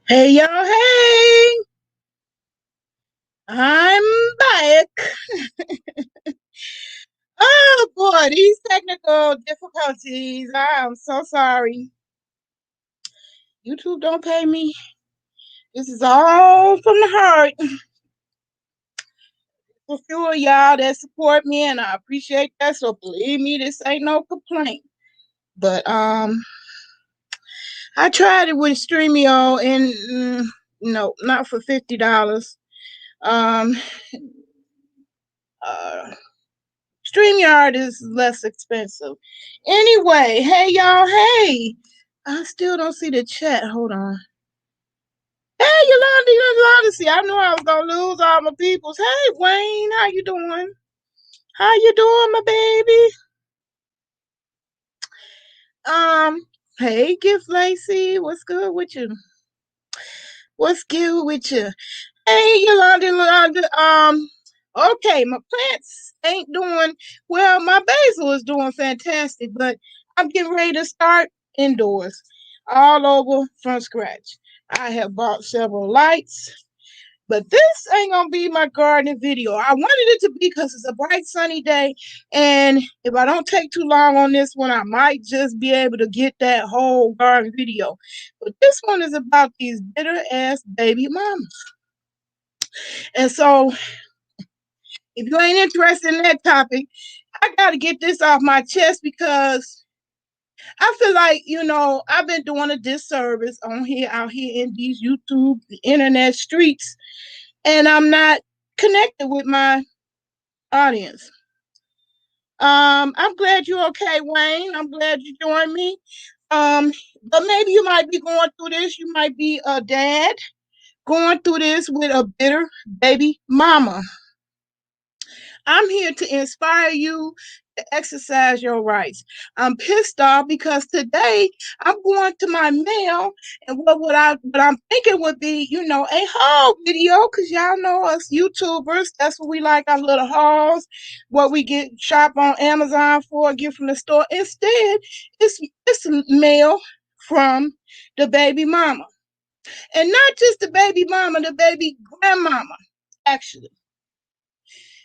Hey y'all, hey, I'm back. Oh boy, these technical difficulties. I'm so sorry. YouTube don't pay me. This is all from the heart. For few of y'all that support me, and I appreciate that. So believe me, this ain't no complaint. But I tried it with StreamYard, and no, not for $50. Um, uh, StreamYard is less expensive. Anyway, hey y'all, hey. I still don't see the chat. Hold on. Hey Yolanda, see, I knew I was gonna lose all my peoples. Hey Wayne, how you doing? How you doing, my baby? Um, hey Gift Lacey, what's good with you? What's good with you? Hey Yolanda. Okay, my plants ain't doing well. My basil is doing fantastic, but I'm getting ready to start indoors, all over from scratch. I have bought several lights, but this ain't gonna be my gardening video. I wanted it to be because it's a bright sunny day, and if I don't take too long on this one, I might just be able to get that whole garden video. But this one is about these bitter ass baby mamas. And so if you ain't interested in that topic, I got to get this off my chest because I feel like, I've been doing a disservice on here, out here in these YouTube, the internet streets, and I'm not connected with my audience. I'm glad you're okay, Wayne. I'm glad you joined me. Um, but maybe you might be going through this. You might be a dad going through this with a bitter baby mama. I'm here to inspire you to exercise your rights. I'm pissed off because today I'm going to my mail, and what I'm thinking would be, a haul video, because y'all know us YouTubers, that's what we like, our little hauls, what we get shop on Amazon for, get from the store. Instead, it's mail from the baby mama. And not just the baby mama, the baby grandmama, actually.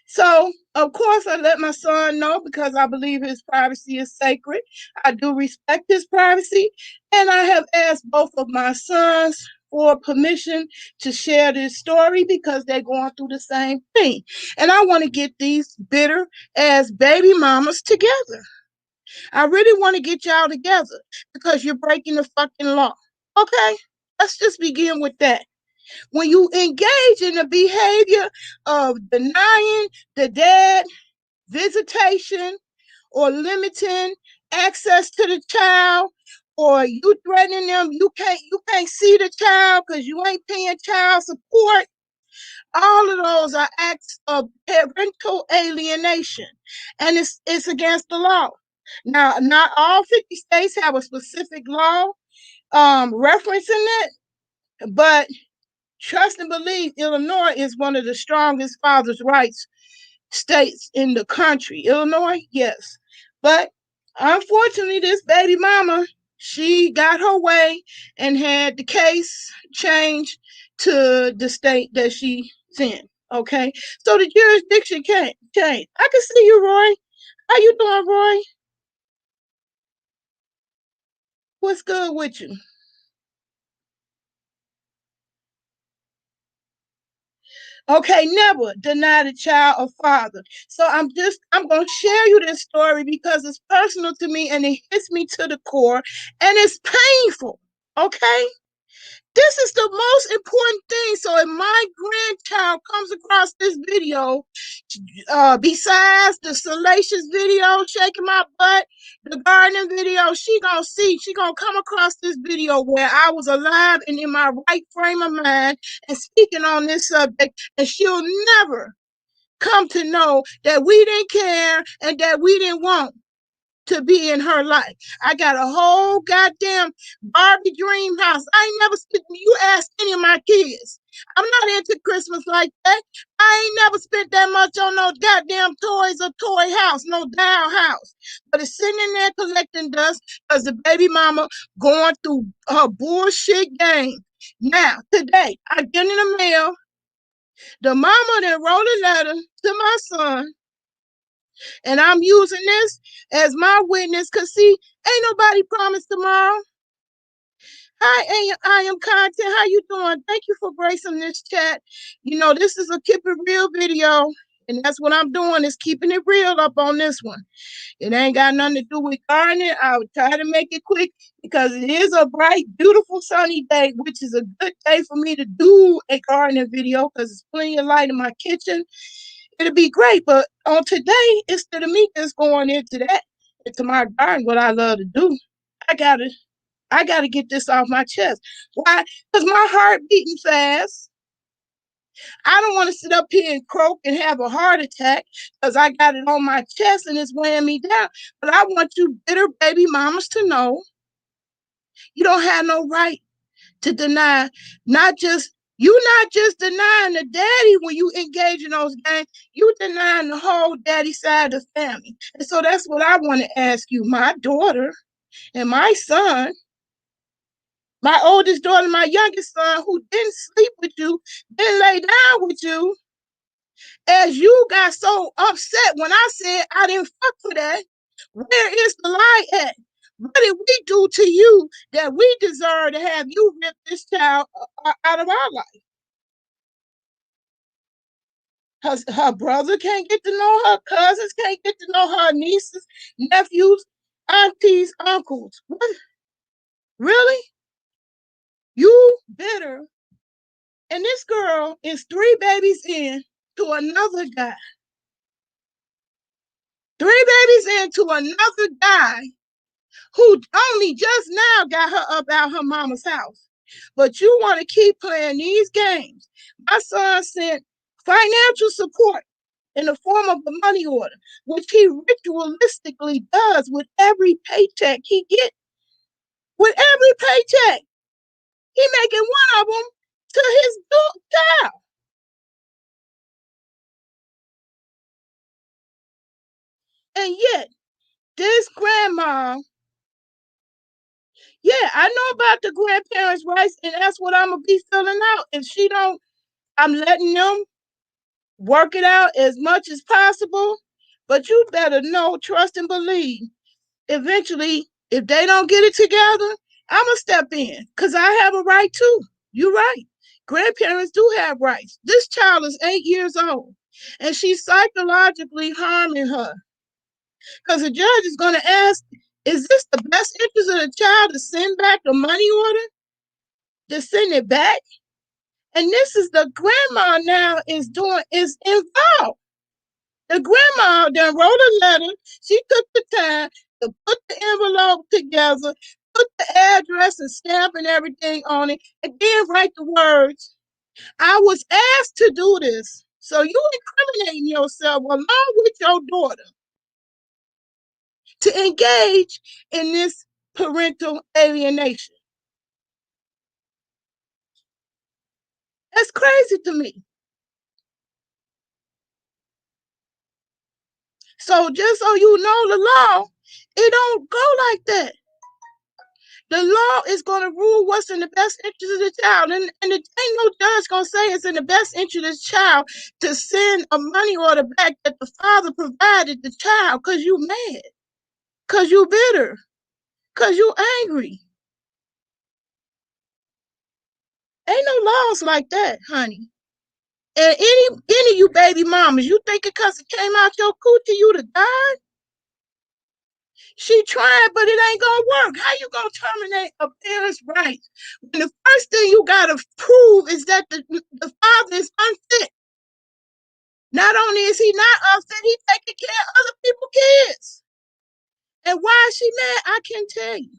So, of course, I let my son know because I believe his privacy is sacred. I do respect his privacy. And I have asked both of my sons for permission to share this story because they're going through the same thing. And I want to get these bitter as baby mamas together. I really want to get y'all together because you're breaking the fucking law. Okay? Let's just begin with that. When you engage in the behavior of denying the dad visitation or limiting access to the child, or you threatening them, you can't see the child because you ain't paying child support, all of those are acts of parental alienation, and it's against the law. Now, not all 50 states have a specific law referencing it, but trust and believe, Illinois is one of the strongest father's rights states in the country. Illinois, yes. But unfortunately, this baby mama, she got her way and had the case changed to the state that she's in. Okay. So the jurisdiction can't change. I can see you, Roy. How you doing, Roy? What's good with you? Okay, never deny the child a father. So I'm gonna share you this story because it's personal to me and it hits me to the core and it's painful. Okay? This is the most important thing. So if my grandchild comes across this video, besides the salacious video, shaking my butt, the gardening video, she gonna come across this video where I was alive and in my right frame of mind and speaking on this subject, and she'll never come to know that we didn't care and that we didn't want to be in her life. I got a whole goddamn Barbie dream house. I ain't never spent, you ask any of my kids. I'm not into Christmas like that. I ain't never spent that much on no goddamn toys or toy house, no doll house. But it's sitting in there collecting dust because the baby mama going through her bullshit game. Now, today, I get in the mail. The mama that wrote a letter to my son, and I'm using this as my witness because, see, ain't nobody promised tomorrow. Hi, I am content. How you doing? Thank you for gracing this chat. You know, this is a keep it real video, and that's what I'm doing is keeping it real up on this one. It ain't got nothing to do with gardening. I would try to make it quick because it is a bright, beautiful, sunny day, which is a good day for me to do a gardening video because it's plenty of light in my kitchen. It'll be great, but on today, instead of me just going into that, into my garden, what I love to do, I gotta I got to get this off my chest. Why? Because my heart beating fast. I don't want to sit up here and croak and have a heart attack because I got it on my chest and it's weighing me down. But I want you bitter baby mamas to know you don't have no right to deny, not just denying the daddy when you engage in those games, you denying the whole daddy side of the family. And so that's what I want to ask you, my daughter and my son. My oldest daughter, my youngest son, who didn't sleep with you, didn't lay down with you, as you got so upset when I said I didn't fuck for that. Where is the lie at? What did we do to you that we deserve to have you rip this child out of our life? Her brother can't get to know her cousins, can't get to know her nieces, nephews, aunties, uncles. What? Really? You bitter. And this girl is 3 babies in to another guy. 3 babies into another guy who only just now got her up out her mama's house. But you want to keep playing these games. My son sent financial support in the form of a money order, which he ritualistically does with every paycheck he gets. With every paycheck, he making one of them to his child. And yet, this grandma, yeah, I know about the grandparents' rights, and that's what I'm gonna be filling out. If she don't, I'm letting them work it out as much as possible. But you better know, trust, and believe. Eventually, if they don't get it together, I'm gonna step in because I have a right too. You're right. Grandparents do have rights. This child is 8 years old, and she's psychologically harming her because the judge is going to ask, is this the best interest of the child to send back the money order? To send it back? And this is the grandma now is involved. The grandma then wrote a letter. She took the time to put the envelope together, put the address and stamp and everything on it, and then write the words. I was asked to do this. So you incriminating yourself along with your daughter to engage in this parental alienation. That's crazy to me. So just so you know the law, it don't go like that. The law is going to rule what's in the best interest of the child. And ain't no judge going to say it's in the best interest of the child to send a money order back that the father provided the child because you mad, because you bitter, because you angry. Ain't no laws like that, honey. And any of you baby mamas, you think because it came out your coochie, you to die? She tried, but it ain't gonna work. How you gonna terminate a parent's rights when the first thing you gotta prove is that the father is unfit? Not only is he not unfit, he's taking care of other people's kids. And why is she mad? I can't tell you.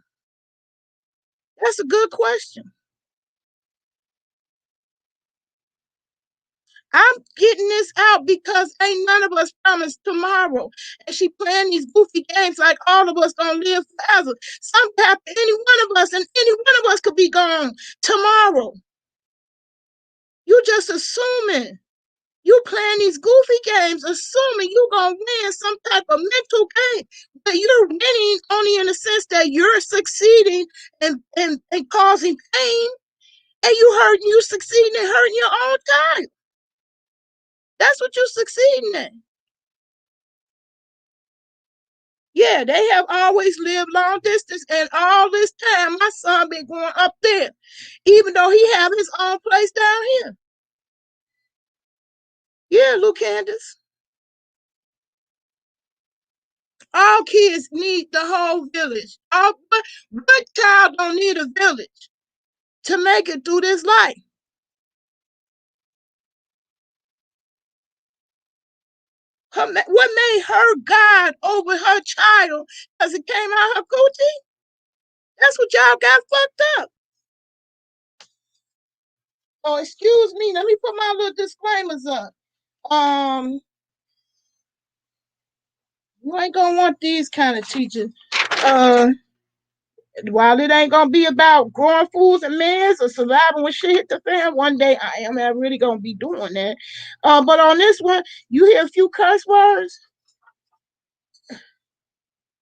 That's a good question. I'm getting this out because ain't none of us promised tomorrow. And she playing these goofy games like all of us gonna live forever. Sometimes any one of us and any one of us could be gone tomorrow. You just assuming. You playing these goofy games, assuming you're gonna win some type of mental game. But you're winning only in the sense that you're succeeding and causing pain And you succeeding in hurting your own child. That's what you succeeding in. Yeah, they have always lived long distance, and all this time my son been going up there, even though he have his own place down here. Yeah, Luke Candace. All kids need the whole village. What child don't need a village to make it through this life? What made her God over her child because it came out her coochie? That's what y'all got fucked up. Oh, excuse me. Let me put my little disclaimers up. Um, you ain't gonna want these kind of teachers. Uh, while it ain't gonna be about growing fools and mans or surviving when shit hit the fan, one day I am really gonna be doing that. But on this one, you hear a few cuss words.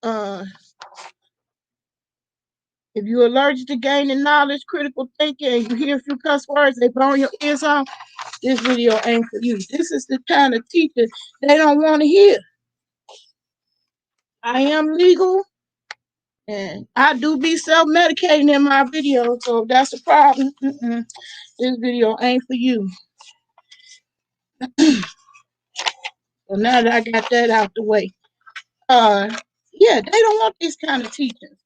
Uh, if you're allergic to gaining knowledge, critical thinking, and you hear a few cuss words, they blow your ears off. This video ain't for you. This is the kind of teacher they don't want to hear. I am legal, and I do be self-medicating in my video, so if that's a problem. This video ain't for you. So now that I got that out the way, yeah, they don't want these kind of teachers.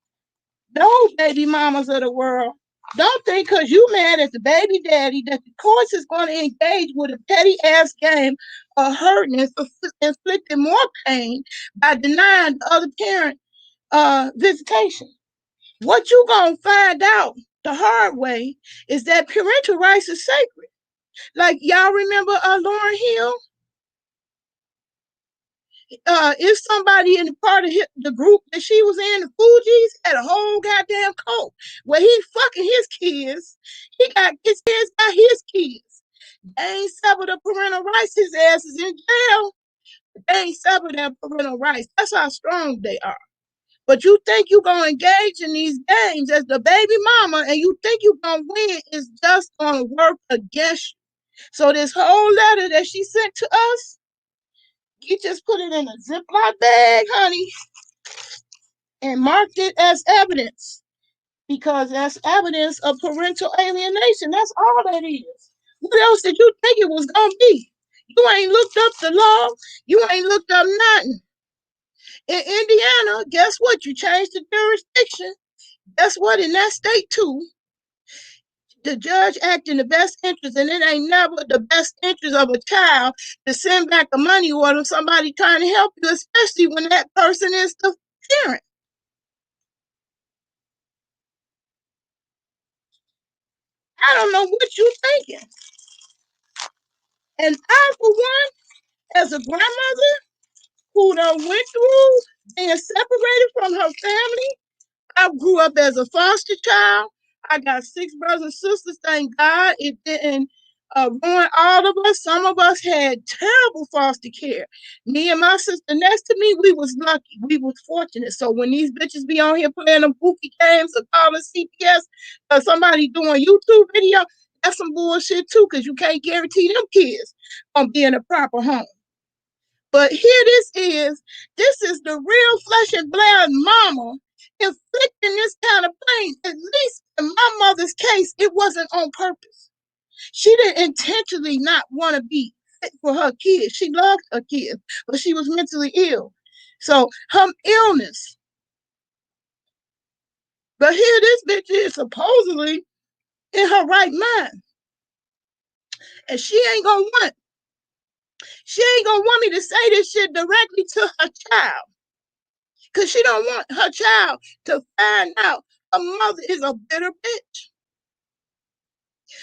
Those baby mamas of the world, don't think because you mad at the baby daddy that the course is going to engage with a petty ass game of hurting and inflicting more pain by denying the other parent visitation. What you gonna find out the hard way is that parental rights is sacred. Like y'all remember Lauren Hill? If somebody in the part of the group that she was in, the Fugees, had a whole goddamn cult where he fucking his kids. He got his kids, got his kids. They ain't severed the parental rights. His ass is in jail. They ain't severed their parental rights. That's how strong they are. But you think you're going to engage in these games as the baby mama and you think you're going to win is just going to work against you. So this whole letter that she sent to us, you just put it in a Ziploc bag, honey, and marked it as evidence because that's evidence of parental alienation. That's all that is. What else did you think it was going to be? You ain't looked up the law. You ain't looked up nothing. In Indiana, guess what? You changed the jurisdiction. Guess what? In that state, too, the judge act in the best interest, and it ain't never the best interest of a child to send back a money order to somebody trying to help you, especially when that person is the parent. I don't know what you're thinking. And I, for one, as a grandmother who done went through being separated from her family, I grew up as a foster child. I got 6 brothers and sisters. Thank God it didn't ruin all of us. Some of us had terrible foster care. Me and my sister next to me, we was lucky. We was fortunate. So when these bitches be on here playing them goofy games or calling CPS or somebody doing YouTube video, that's some bullshit too, because you can't guarantee them kids gonna be in a proper home. But here this is the real flesh and blood mama inflicting this kind of pain. At least in my mother's case, it wasn't on purpose. She didn't intentionally not want to be fit for her kids. She loved her kids, but she was mentally ill. So her illness. But here this bitch is supposedly in her right mind. And she ain't gonna want me to say this shit directly to her child. Because she don't want her child to find out her mother is a bitter bitch.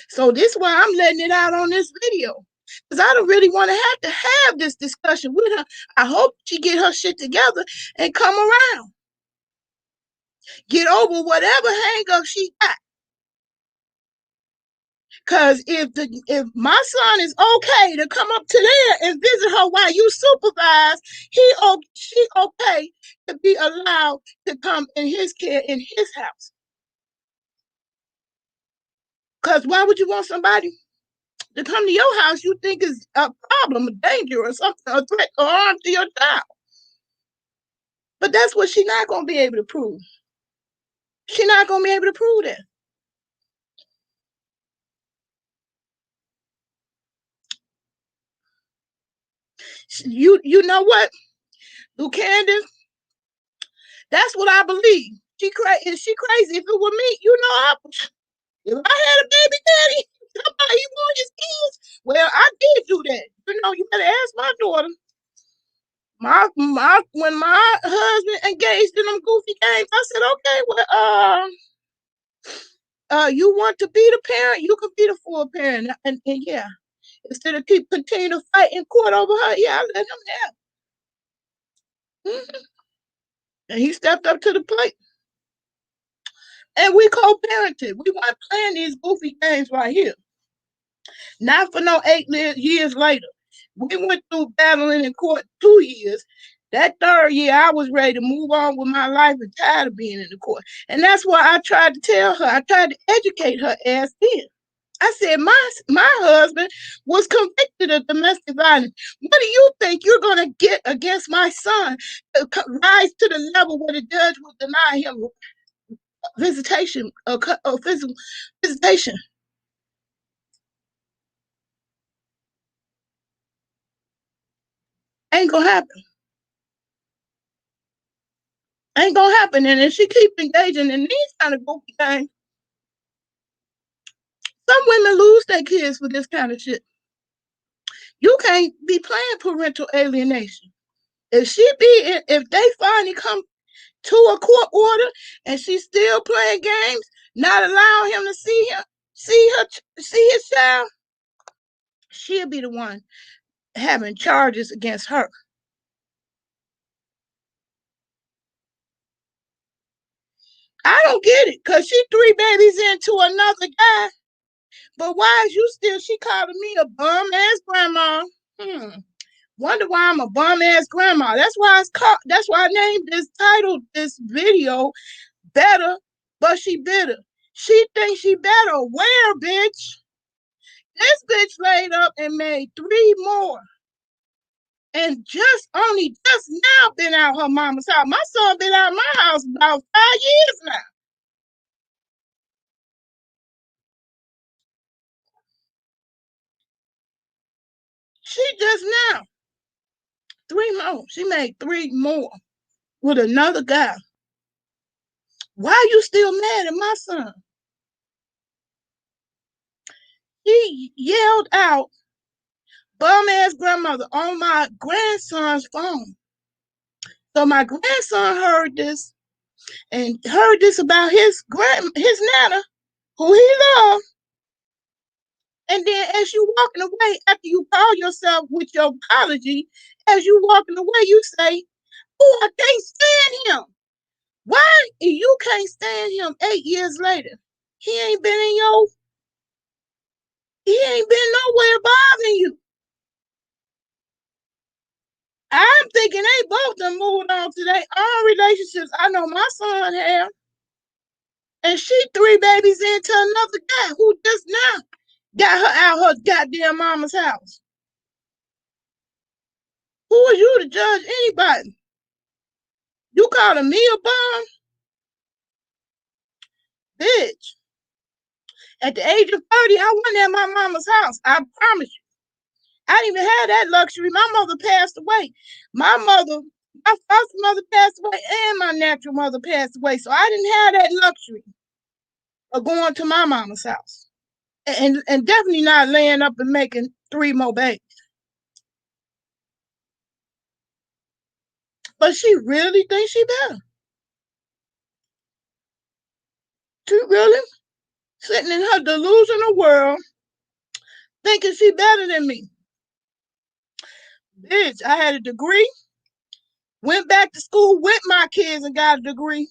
So this is why I'm letting it out on this video. Because I don't really want to have this discussion with her. I hope she get her shit together and come around. Get over whatever hang up she got. Because if my son is okay to come up to there and visit her while you supervise, she okay to be allowed to come in his care in his house. Because why would you want somebody to come to your house you think is a problem, a danger, or something, a threat or harm to your child? But that's what she's not going to be able to prove. She's not going to be able to prove that. You know what, Candace? That's what I believe. Is she crazy? If it were me, if I had a baby daddy, somebody want his kids. Well, I did do that. You better ask my daughter. When my husband engaged in them goofy games, I said, okay, well, you want to be the parent, you can be the full parent, and yeah, instead of continue to fight in court over her, yeah, I let him have. Mm-hmm. And he stepped up to the plate. And we co-parented. We weren't playing these goofy games right here. Not for no 8 years later. We went through battling in court 2 years. That third year, I was ready to move on with my life and tired of being in the court. And that's why I tried to tell her. I tried to educate her ass then. I said, my husband was convicted of domestic violence. What do you think you're going to get against my son to rise to the level where the judge will deny him visitation or physical visitation? Ain't gonna happen. Ain't gonna happen. And if she keep engaging in these kind of goofy things, some women lose their kids for this kind of shit. You can't be playing parental alienation. If they finally come to a court order and she's still playing games, not allowing him to see his child, she'll be the one having charges against her. I don't get it, cause she 3 babies into another guy. But why is you still? She calling me a bum ass grandma. Wonder why I'm a bum ass grandma. That's why it's called. That's why I named this title, this video, "Better," but she bitter. She thinks she better. Where, bitch? This bitch laid up and made 3 more, and just now been out her mama's house. My son been out of my house about 5 years now. She just now 3 more. She made 3 more with another guy. Why are you still mad at my son? He yelled out, bum ass grandmother, on my grandson's phone. So my grandson heard this and heard this about his nana, who he loved. And then as you walking away, after you call yourself with your apology, as you walking away, you say, oh, I can't stand him. Why you can't stand him 8 years later? He ain't been in your, he ain't been nowhere bothering you. I'm thinking they both done moved on to their own relationships. I know my son have. And she 3 babies into another guy who just now got her out her goddamn mama's house. Who are you to judge anybody? You calling me a bum? Bitch. At the age of 30, I wasn't at my mama's house. I promise you. I didn't even have that luxury. My mother passed away. My foster mother passed away, and my natural mother passed away. So I didn't have that luxury of going to my mama's house. And definitely not laying up and making 3 more babies. But she really thinks she better. She really sitting in her delusional world thinking she better than me. Bitch, I had a degree, went back to school with my kids and got a degree,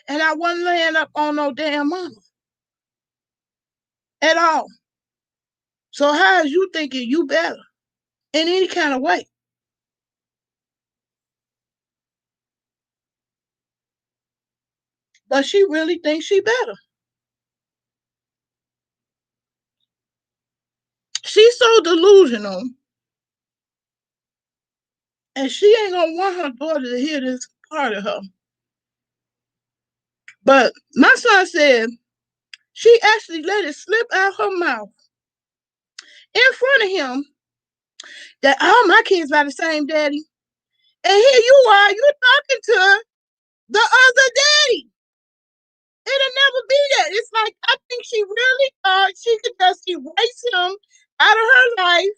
and I wasn't laying up on no damn mama at all. So how is you thinking you better in any kind of way? But she really thinks she better. so delusional, and she ain't gonna want her daughter to hear this part of her. But my son said she actually let it slip out her mouth in front of him that all my kids by the same daddy. And here you are, you talking to the other daddy. It'll never be that. It's like I think she really thought she could just erase him out of her life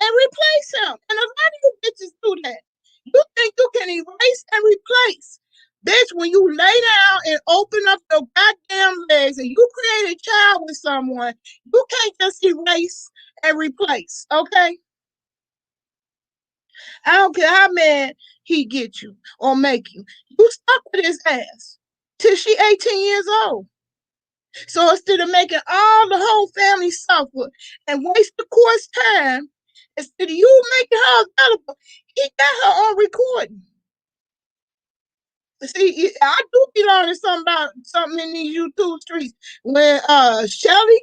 and replace him. And a lot of you bitches do that. You think you can erase and replace. Bitch, when you lay down and open up your goddamn legs and you create a child with someone, you can't just erase and replace, okay? I don't care how mad he get you or make you. You stuck with his ass till she 18 years old. So instead of making all the whole family suffer and waste the court's time, instead of you making her available, he got her on recording. See, I do be learning something about something in these YouTube streets. When Shelly,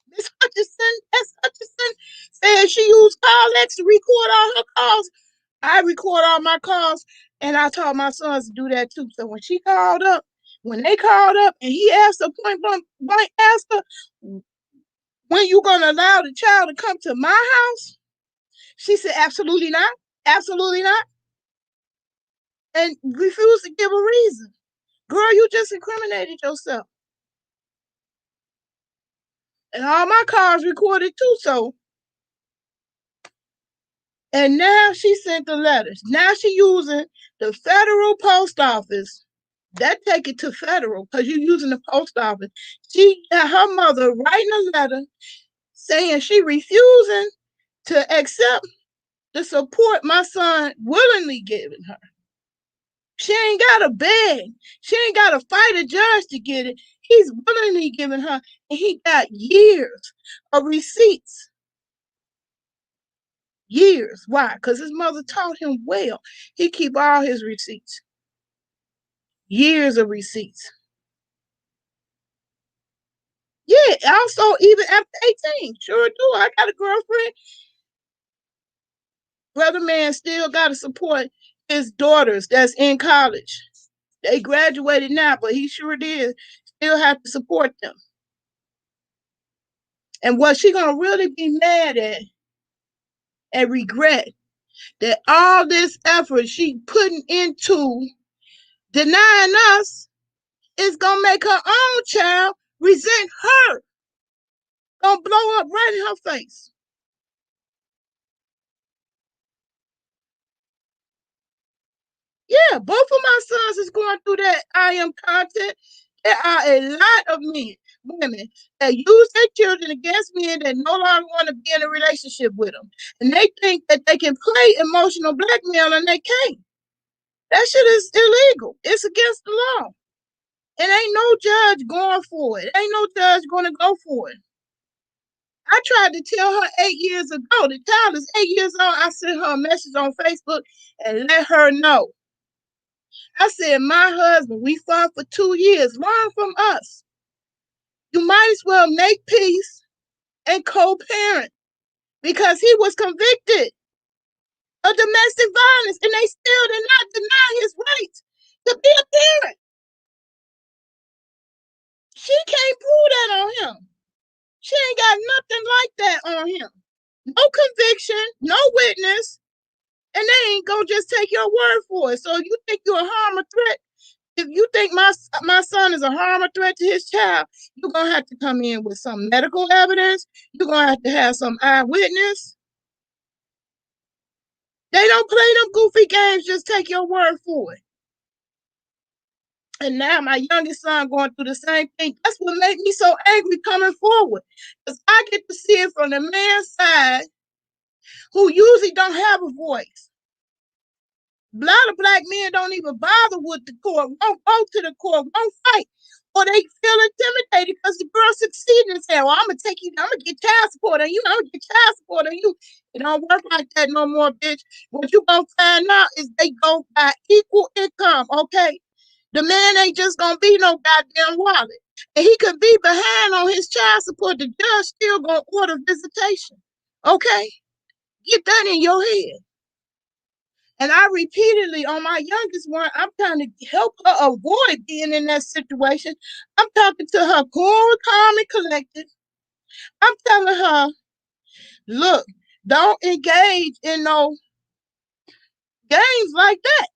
Miss Hutchinson said she used CallX to record all her calls. I record all my calls, and I taught my sons to do that too. So when she called up, when they called up, and he asked her point blank, asked her, when you gonna allow the child to come to my house? She said, absolutely not, absolutely not, and refused to give a reason. Girl, you just incriminated yourself. And all my calls recorded too, so. And now she sent the letters. Now she using the federal post office. That take it to federal because you're using the post office. She got her mother writing a letter saying she refusing to accept the support my son willingly giving her. She ain't got to beg. She ain't got to fight a judge to get it. He's willingly giving her, and he got years of receipts. Years. Why? Because his mother taught him well. He keep all his receipts. Years of receipts. Yeah, also even after 18. Sure do. I got a girlfriend. Brother man still got to support his daughters that's in college. They graduated now, but he sure did still have to support them. And what she gonna really be mad at and regret that all this effort she putting into denying us is gonna make her own child resent her. Gonna blow up right in her face. Yeah, both of my sons is going through that I am content. There are a lot of men, women that use their children against men that no longer want to be in a relationship with them. And they think that they can play emotional blackmail and they can't. That shit is illegal. It's against the law. And ain't no judge going for it. Ain't no judge going to go for it. I tried to tell her 8 years ago. The child is 8 years old. I sent her a message on Facebook and let her know. I said, my husband, we fought for 2 years. Learn from us. You might as well make peace and co-parent because he was convicted of domestic violence and they still did not deny his right to be a parent. She can't prove that on him. She ain't got nothing like that on him. No conviction, no witness, and they ain't gonna just take your word for it. So you think you're a harm or threat? If you think my son is a harm or threat to his child, you're gonna have to come in with some medical evidence. You're gonna have some eyewitness. They don't play them goofy games, just take your word for it. And now my youngest son going through the same thing. That's what made me so angry coming forward. Because I get to see it from the man's side who usually don't have a voice. A lot of black men don't even bother with the court, won't go to the court, won't fight. Or they feel intimidated because the girl succeeded and say, well, I'm gonna take you, I'm gonna get child support on you, I'm gonna get child support on you. It don't work like that no more, bitch. What you gonna find out is they go by equal income, okay? The man ain't just gonna be no goddamn wallet. And he could be behind on his child support. The judge still gonna order visitation. Okay? Get that in your head. And I repeatedly on my youngest one, I'm trying to help her avoid being in that situation. I'm talking to her cool, calm, and collected. I'm telling her, look, don't engage in no games like that.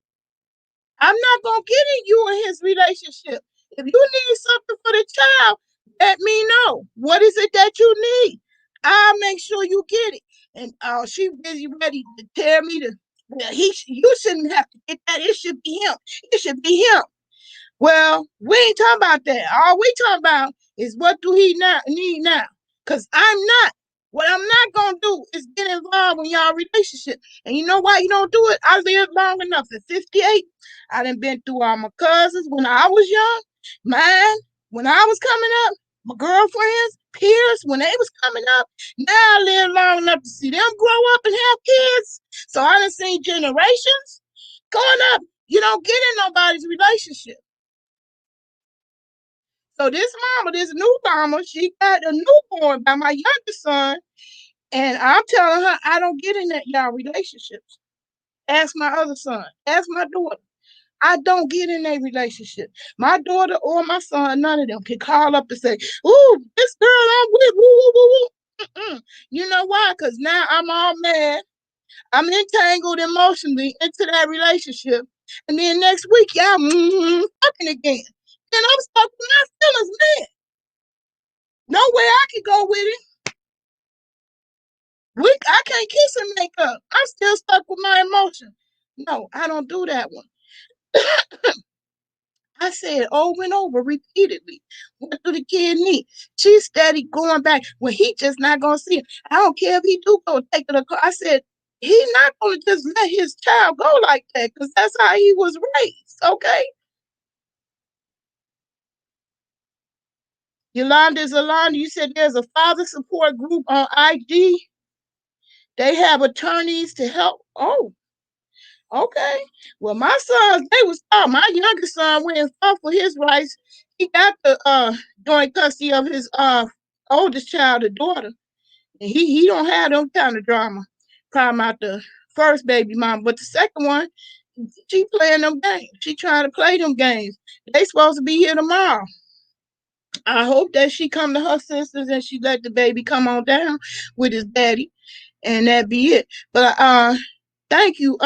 I'm not gonna get in you and his relationship. If you need something for the child, let me know. What is it that you need? I'll make sure you get it. And she busy ready to tell me to. Well, you shouldn't have to get that. It should be him. It should be him. Well, we ain't talking about that. All we talking about is what do he need now? Because I'm not. What I'm not going to do is get involved in y'all relationship. And you know why you don't do it? I lived long enough. At 58, I done been through all my cousins when I was young, mine when I was coming up, my girlfriends, peers when they was coming up. Now I live long enough to see them grow up and have kids. So I done seen generations going up. You don't get in nobody's relationship. So this mama, this new mama, she got a newborn by my youngest son, and I'm telling her I don't get in that y'all relationships. Ask my other son. Ask my daughter. I don't get in a relationship. My daughter or my son, none of them can call up and say, "Ooh, this girl I'm with, woo, woo, woo, woo." You know why? Because now I'm all mad. I'm entangled emotionally into that relationship, and then next week y'all fucking again. Then I'm stuck with my feelings, man. No way I can go with it. I can't kiss and make up. I'm still stuck with my emotion. No, I don't do that one. I said over and over repeatedly, what do the kid need? She's steady going back. Well, he just not gonna see it. I don't care if he do go take it to car. I said, he's not gonna just let his child go like that because that's how he was raised. Okay. Yolanda, you said there's a father support group on IG. They have attorneys to help. Oh, okay. Well, my sons, they was my youngest son went and fought for his rights. He got the joint custody of his oldest child, the daughter. And he don't have them kind of drama. Problem out the first baby mom. But the second one, she playing them games. She trying to play them games. They supposed to be here tomorrow. I hope that she come to her sisters and she let the baby come on down with his daddy. And that be it. But thank you.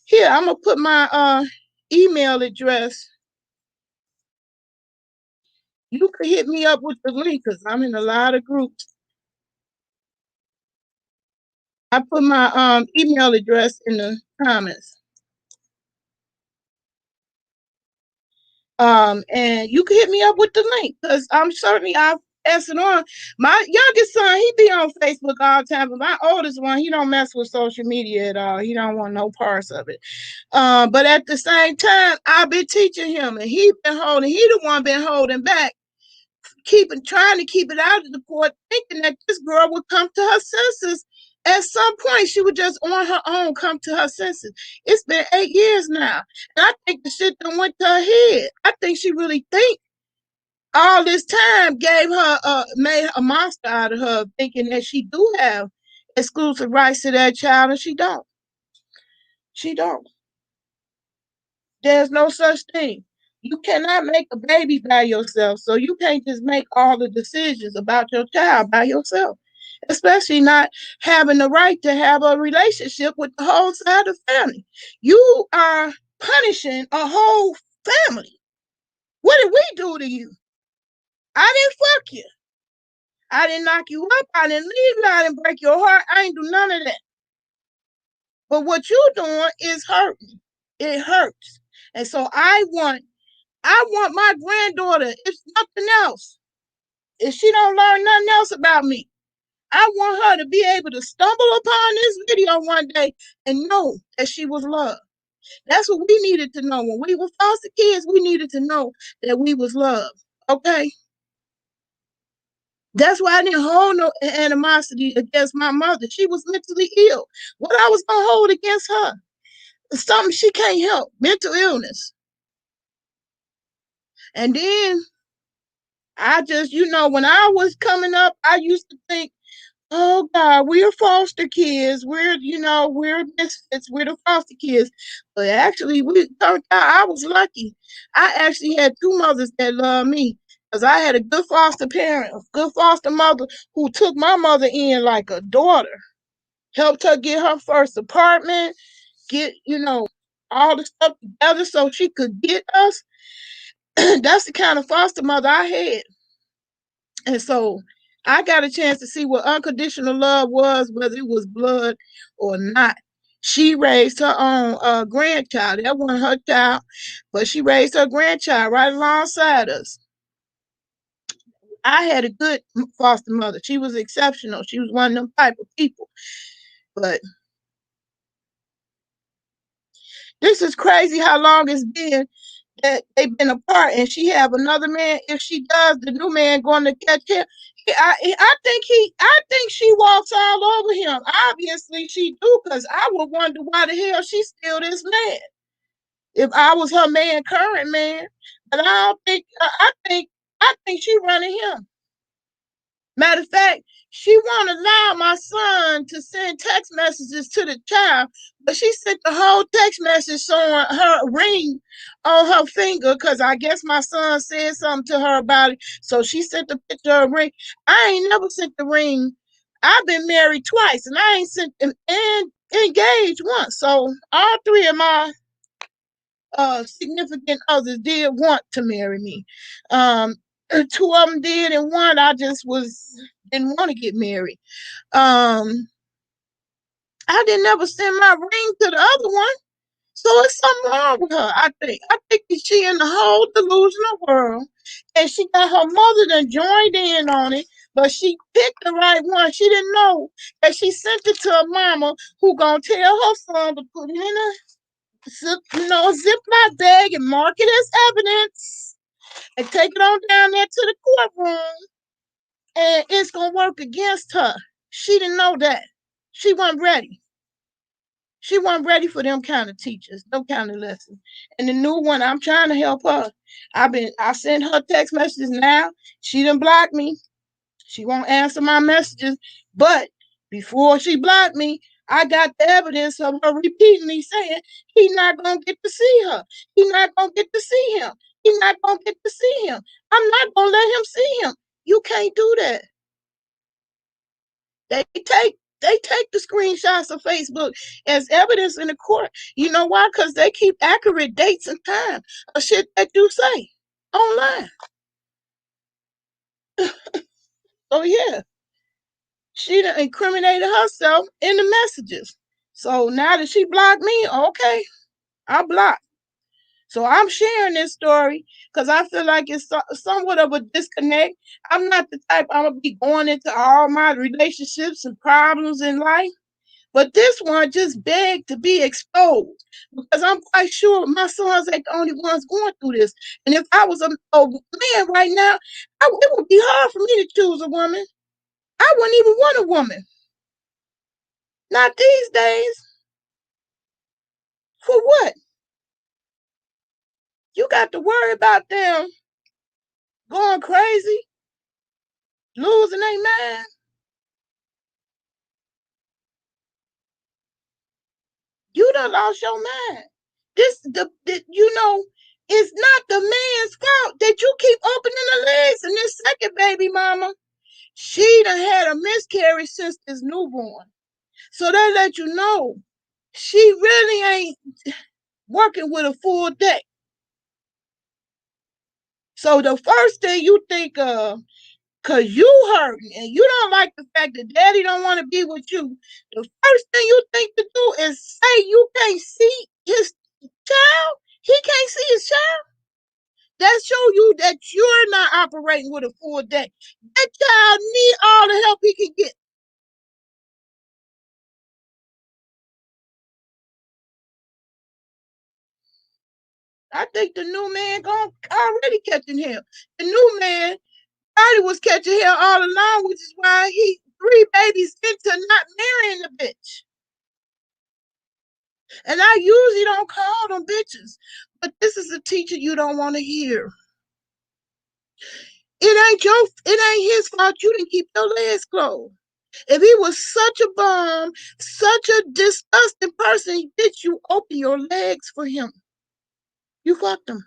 Here, I'm gonna put my email address. You can hit me up with the link because I'm in a lot of groups. I put my email address in the comments. And you can hit me up with the link because I'm certainly I'll pass it on. My youngest son, he be on Facebook all the time, but my oldest one, he don't mess with social media at all. He don't want no parts of it. But at the same time, I've been teaching him, and he the one been holding back, trying to keep it out of the court, thinking that this girl would come to her senses. At some point, she would just on her own come to her senses. It's been 8 years now, and I think the shit done went to her head. I think she really think all this time gave her made a monster out of her, thinking that she do have exclusive rights to that child, and she don't. She don't. There's no such thing. You cannot make a baby by yourself, so you can't just make all the decisions about your child by yourself, especially not having the right to have a relationship with the whole side of the family. You are punishing a whole family. What did we do to you? I didn't fuck you. I didn't knock you up. I didn't leave you. I didn't break your heart. I ain't do none of that. But what you doing is hurting. It hurts. And so I want my granddaughter, if nothing else, if she don't learn nothing else about me, I want her to be able to stumble upon this video one day and know that she was loved. That's what we needed to know. When we were foster kids, we needed to know that we was loved. Okay? That's why I didn't hold no animosity against my mother. She was mentally ill. What I was gonna hold against her? Something she can't help, mental illness. And then I just, when I was coming up, I used to think, oh God, we're foster kids. We're misfits. We're the foster kids. But actually, we turned out I was lucky. I actually had two mothers that loved me. Because I had a good foster parent, a good foster mother who took my mother in like a daughter, helped her get her first apartment, get, all the stuff together so she could get us. That's the kind of foster mother I had. And so I got a chance to see what unconditional love was, whether it was blood or not. She raised her own grandchild. That wasn't her child, but she raised her grandchild right alongside us. I had a good foster mother. She was exceptional. She was one of them type of people. But this is crazy how long it's been that they've been apart, and she have another man. If she does, the new man going to catch him. I think she walks all over him. Obviously, she do, because I would wonder why the hell she's still this man. If I was her man, current man, but I don't think. I think she running him. Matter of fact, she won't allow my son to send text messages to the child, but she sent the whole text message showing her ring on her finger because I guess my son said something to her about it. So she sent the picture of a ring. I ain't never sent the ring. I've been married twice and I ain't sent them and engaged once. So all three of my significant others did want to marry me. Um, Two of them did, and one I just didn't want to get married. Um, I didn't ever send my ring to the other one, so it's something wrong with her. I think that she in the whole delusional world, and she got her mother that joined in on it. But she picked the right one. She didn't know that she sent it to her mama, who gonna tell her son to put it in a Ziploc bag and mark it as evidence and take it on down there to the courtroom, and it's gonna work against her. She didn't know that. She wasn't ready. She wasn't ready for them kind of teachers, them kind of lessons. And the new one, I'm trying to help her. I send her text messages now. She done blocked me. She won't answer my messages. But before she blocked me, I got the evidence of her repeatedly saying he not gonna get to see her. He not gonna get to see him. He not gonna get to see him. I'm not gonna let him see him. You can't do that. They take the screenshots of Facebook as evidence in the court. You know why? Because they keep accurate dates and time of shit that you say online. So yeah, she done incriminated herself in the messages. So now that she blocked me, okay, I blocked. So I'm sharing this story because I feel like it's somewhat of a disconnect. I'm not the type I'm gonna be going into all my relationships and problems in life. But this one just begged to be exposed because I'm quite sure my sons ain't the only ones going through this. And if I was a man right now, it would be hard for me to choose a woman. I wouldn't even want a woman. Not these days. For what? You got to worry about them going crazy, losing their mind. You done lost your mind. It's not the man's fault that you keep opening the legs. And this second baby mama, she done had a miscarriage since this newborn. So they let you know she really ain't working with a full deck. So the first thing you think of, cause you hurting and you don't like the fact that daddy don't want to be with you, the first thing you think to do is say you can't see his child. He can't see his child. That show you that you're not operating with a full deck. That child need all the help he can get. I think the new man gonna already catching hell. The new man probably was catching hell all along, which is why he 3 babies into not marrying the bitch. And I usually don't call them bitches, but this is a teacher you don't want to hear. It ain't his fault you didn't keep your legs closed. If he was such a bum, such a disgusting person, did you open your legs for him? You fucked him.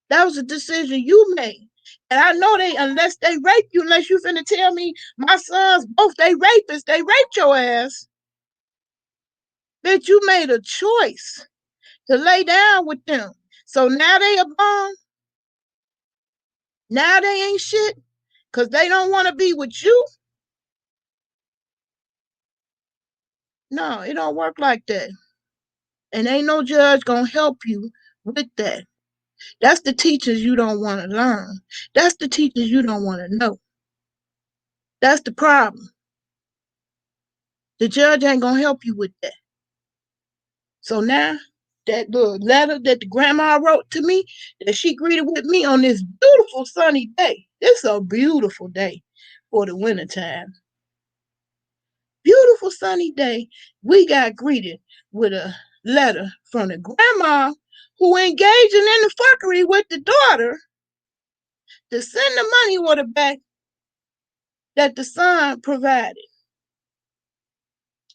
That was a decision you made. And I know unless they rape you, unless you finna tell me my sons, both they rapists, they raped your ass, that you made a choice to lay down with them. So now they a bum. Now they ain't shit because they don't want to be with you. No, it don't work like that. And ain't no judge gonna help you with that. That's the teachers you don't want to learn. That's the teachers you don't want to know. That's the problem. The judge ain't gonna help you with that. So now that little letter that the grandma wrote to me, that she greeted with me on this beautiful sunny day. It's a beautiful day for the wintertime. Beautiful sunny day. We got greeted with a letter from the grandma who engaging in the fuckery with the daughter to send the money order back that the son provided.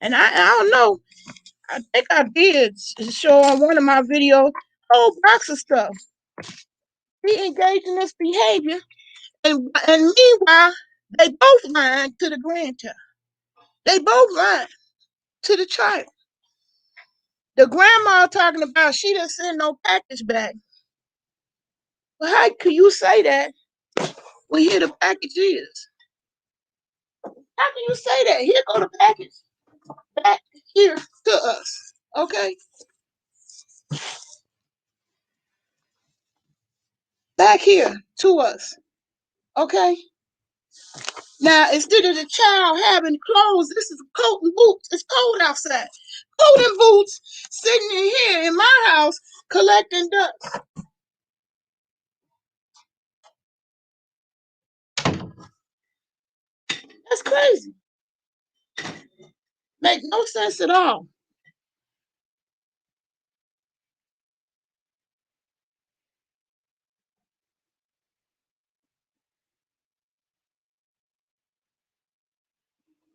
And I don't know. I think I did show on one of my videos a whole box of stuff. He engaged in this behavior, and meanwhile, they both lied to the grandchild. They both lied to the child. The grandma talking about she didn't send no package back. Well, how can you say that when here the package is? How can you say that? Here go the package back here to us. Okay? Back here to us. Okay? Now, instead of the child having clothes, this is coat and boots. It's cold outside. Coat and boots sitting in here in my house collecting dust. That's crazy. Make no sense at all.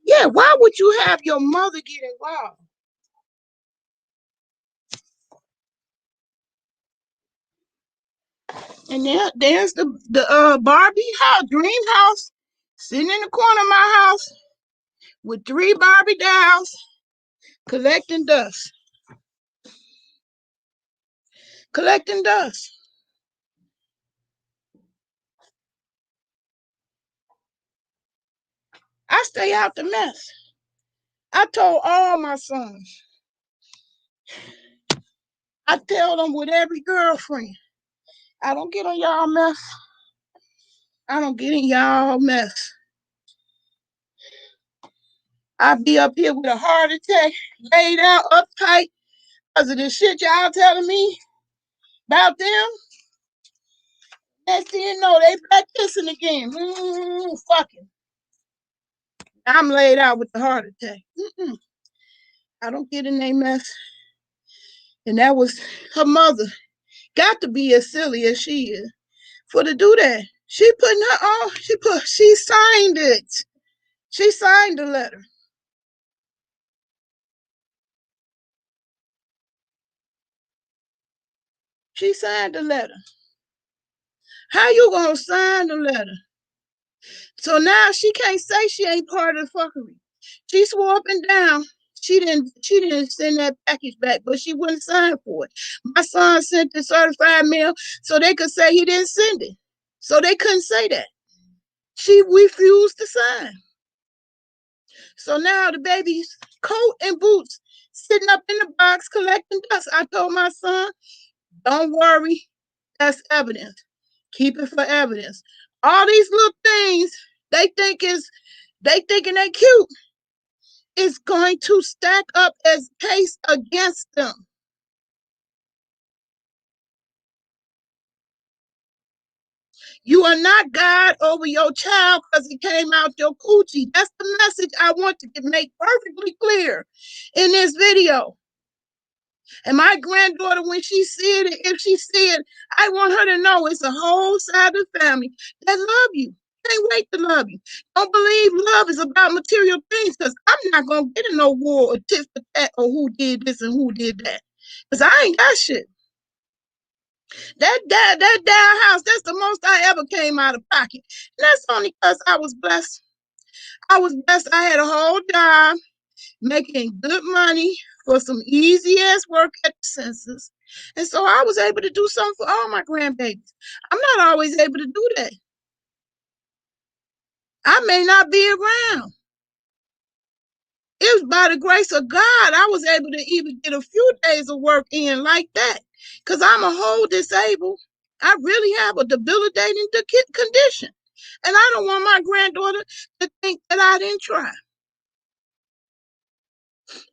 Yeah, why would you have your mother get involved? And there's the Barbie house, dream house, sitting in the corner of my house with 3 Barbie dolls collecting dust. Collecting dust. I stay out the mess. I told all my sons. I tell them with every girlfriend. I don't get on y'all mess. I don't get in y'all mess. I be up here with a heart attack, laid out, uptight, because of the shit y'all telling me about them. Next thing you know, they back kissing again. Fucking. I'm laid out with the heart attack. I don't get in their mess. And that was her mother. Got to be as silly as she is for to do that. She putting her on. She signed it. She signed the letter. She signed the letter. How you gonna sign the letter? So now she can't say she ain't part of the fuckery. She swore up and down she didn't send that package back, but she wouldn't sign for it. My son sent the certified mail so they could say he didn't send it. So they couldn't say that. She refused to sign. So now the baby's coat and boots sitting up in the box collecting dust. I told my son, don't worry, that's evidence. Keep it for evidence. All these little things they thinking they cute is going to stack up as case against them. You are not God over your child because it came out your coochie. That's the message I want to make perfectly clear in this video. And my granddaughter, when she see it, if she see it, I want her to know it's a whole side of the family that love you. Can't wait to love you. Don't believe love is about material things, because I'm not going to get in no war or tit for tat or who did this and who did that. Because I ain't got shit. That down house, that's the most I ever came out of pocket. And that's only because I was blessed. I was blessed. I had a whole job making good money for some easy ass work at the census. And so I was able to do something for all my grandbabies. I'm not always able to do that. I may not be around. It was by the grace of God I was able to even get a few days of work in like that. Because I'm a whole disabled. I really have a debilitating condition. And I don't want my granddaughter to think that I didn't try.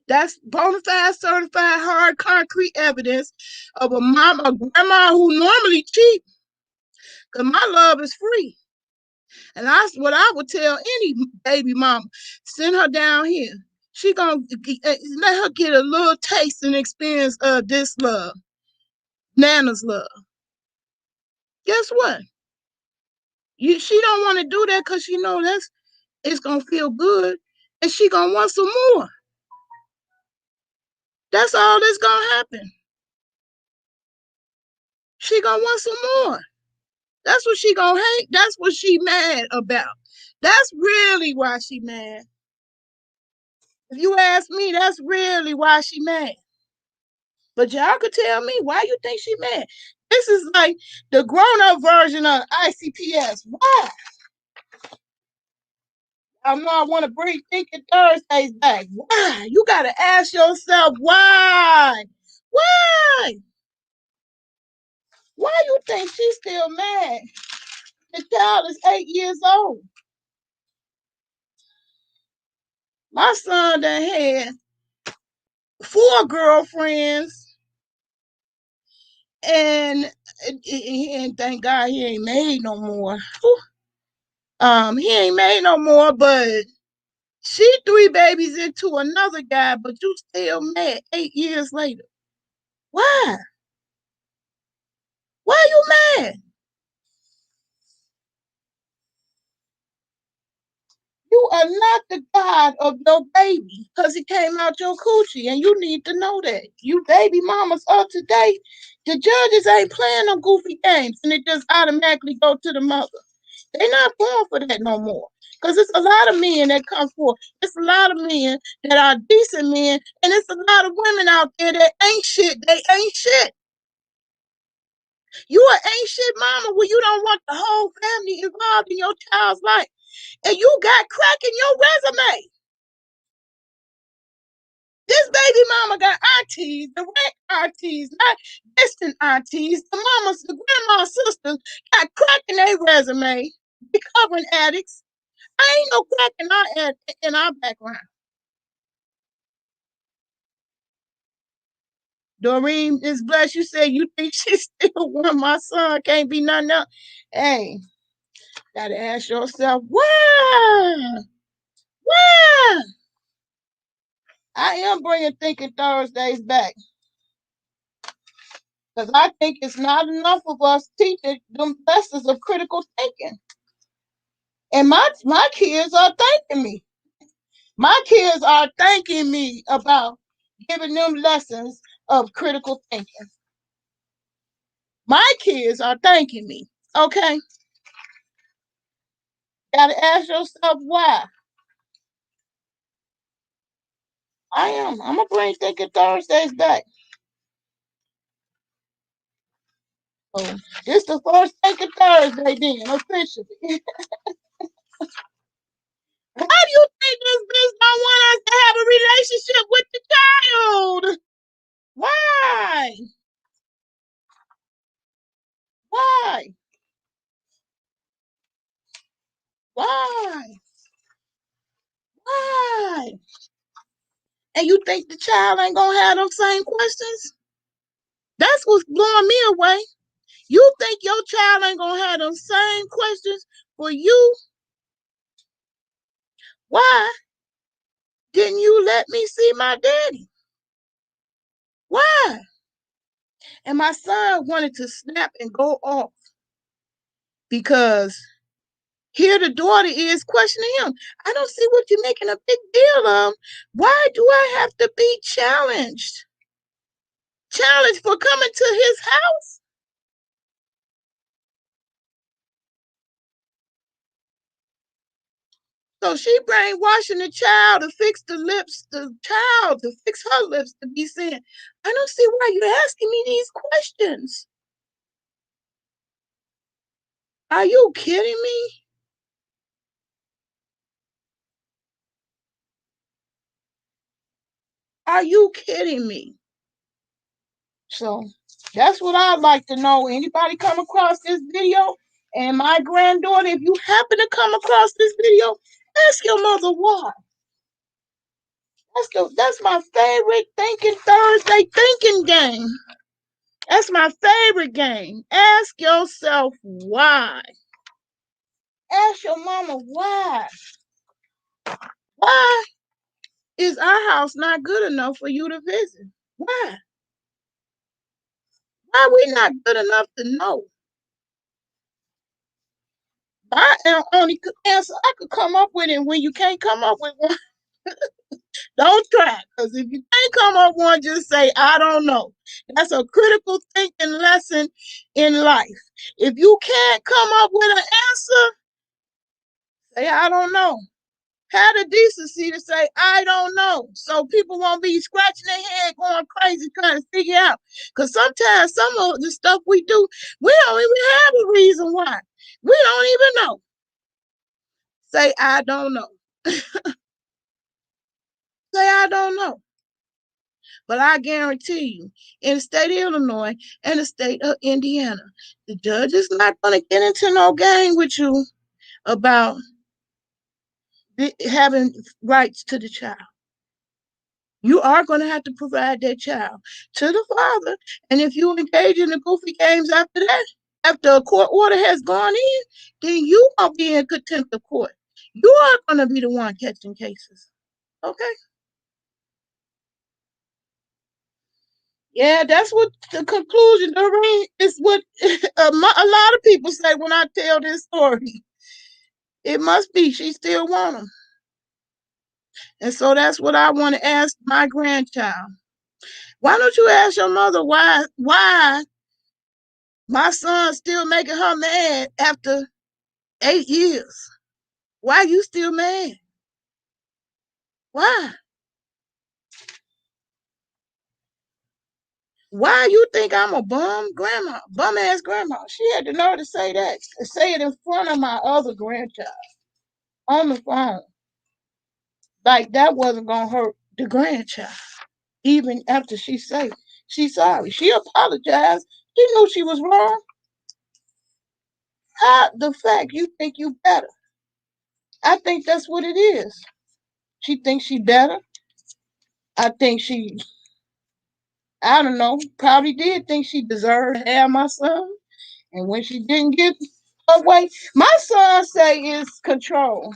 That's bona fide, certified, hard, concrete evidence of a mom, a grandma who normally cheap, because my love is free. And that's what I would tell any baby mama. Send her down here. She gonna let her get a little taste and experience of this love, Nana's love. Guess what? She don't want to do that because she know it's gonna feel good, and she gonna want some more. That's all that's gonna happen. She gonna want some more. That's what she gonna hate. That's what she mad about. That's really why she mad. If you ask me, that's really why she mad. But y'all could tell me why you think she mad. This is like the grown-up version of ICPS. Why? I know I want to bring Thinking Thursdays back. Why? You gotta ask yourself why. Why? Why you think she's still mad? The child is 8 years old. My son done had 4 girlfriends, and thank God he ain't made no more. He ain't made no more, but she 3 babies into another guy, but you still mad 8 years later. Why? Why you mad? You are not the God of your baby because he came out your coochie, and you need to know that. You baby mamas of today, the judges ain't playing no goofy games, and it just automatically go to the mother. They're not going for that no more. Because it's a lot of men that come forth. It's a lot of men that are decent men, and it's a lot of women out there that ain't shit. They ain't shit. You an ain't shit mama when you don't want the whole family involved in your child's life. And you got crack in your resume. This baby mama got aunties, direct aunties, not distant aunties. The mamas, the grandma sisters got crack in their resume, recovering addicts. I ain't no crack in our background. Doreen is blessed. You said you think she still want my son. Can't be nothing else. Hey, gotta ask yourself, why? Why? I am bringing Thinking Thursdays back because I think it's not enough of us teaching them lessons of critical thinking. And my kids are thanking me. My kids are thanking me about giving them lessons of critical thinking. My kids are thanking me. Okay. Gotta ask yourself why. I am. I'm gonna bring Thinking Thursdays back. So this the first Thinking Thursday then, officially. Why do you think this bitch don't want us to have a relationship with the child? Why? Why? Why? Why? And you think the child ain't gonna have those same questions? That's what's blowing me away. You think your child ain't gonna have those same questions for you? Why didn't you let me see my daddy? Why? And my son wanted to snap and go off because here the daughter is questioning him. I don't see what you're making a big deal of. Why do I have to be challenged? Challenged for coming to his house? So she brainwashing the child to fix the lips, the child to fix her lips to be saying, I don't see why you're asking me these questions. Are you kidding me? Are you kidding me? So that's what I'd like to know. Anybody come across this video? And my granddaughter, if you happen to come across this video, ask your mother why. That's my favorite Thinking Thursday thinking game. That's my favorite game. Ask yourself why. Ask your mama why. Why is our house not good enough for you to visit? Why? Why we not good enough to know? I only answer I could come up with it. When you can't come up with one, don't try. Because if you can't come up with one, just say, I don't know. That's a critical thinking lesson in life. If you can't come up with an answer, say, I don't know. Have the decency to say, I don't know. So people won't be scratching their head going crazy trying to figure out. Because sometimes some of the stuff we do, we don't even have a reason why. We don't even know. Say, I don't know. Say, I don't know. But I guarantee you, in the state of Illinois and the state of Indiana, the judge is not going to get into no game with you about having rights to the child. You are going to have to provide that child to the father. And if you engage in the goofy games after that, after a court order has gone in, then you are be in contempt of court. You are going to be the one catching cases. Okay? Yeah, that's what the conclusion, Doreen, is what a lot of people say when I tell this story. It must be she still want them. And so that's what I want to ask my grandchild. Why don't you ask your mother why my son's still making her mad after 8 years? Why you still mad? Why? Why you think I'm a bum ass grandma? She had the nerve to say that, to say it in front of my other grandchild on the phone. Like that wasn't gonna hurt the grandchild. Even after she said she's sorry. She apologized. She knew she was wrong. How the fact you think you better? I think that's what it is. She thinks she better. I think she, I don't know, probably did think she deserved to have my son. And when she didn't get her way, my son say it's control.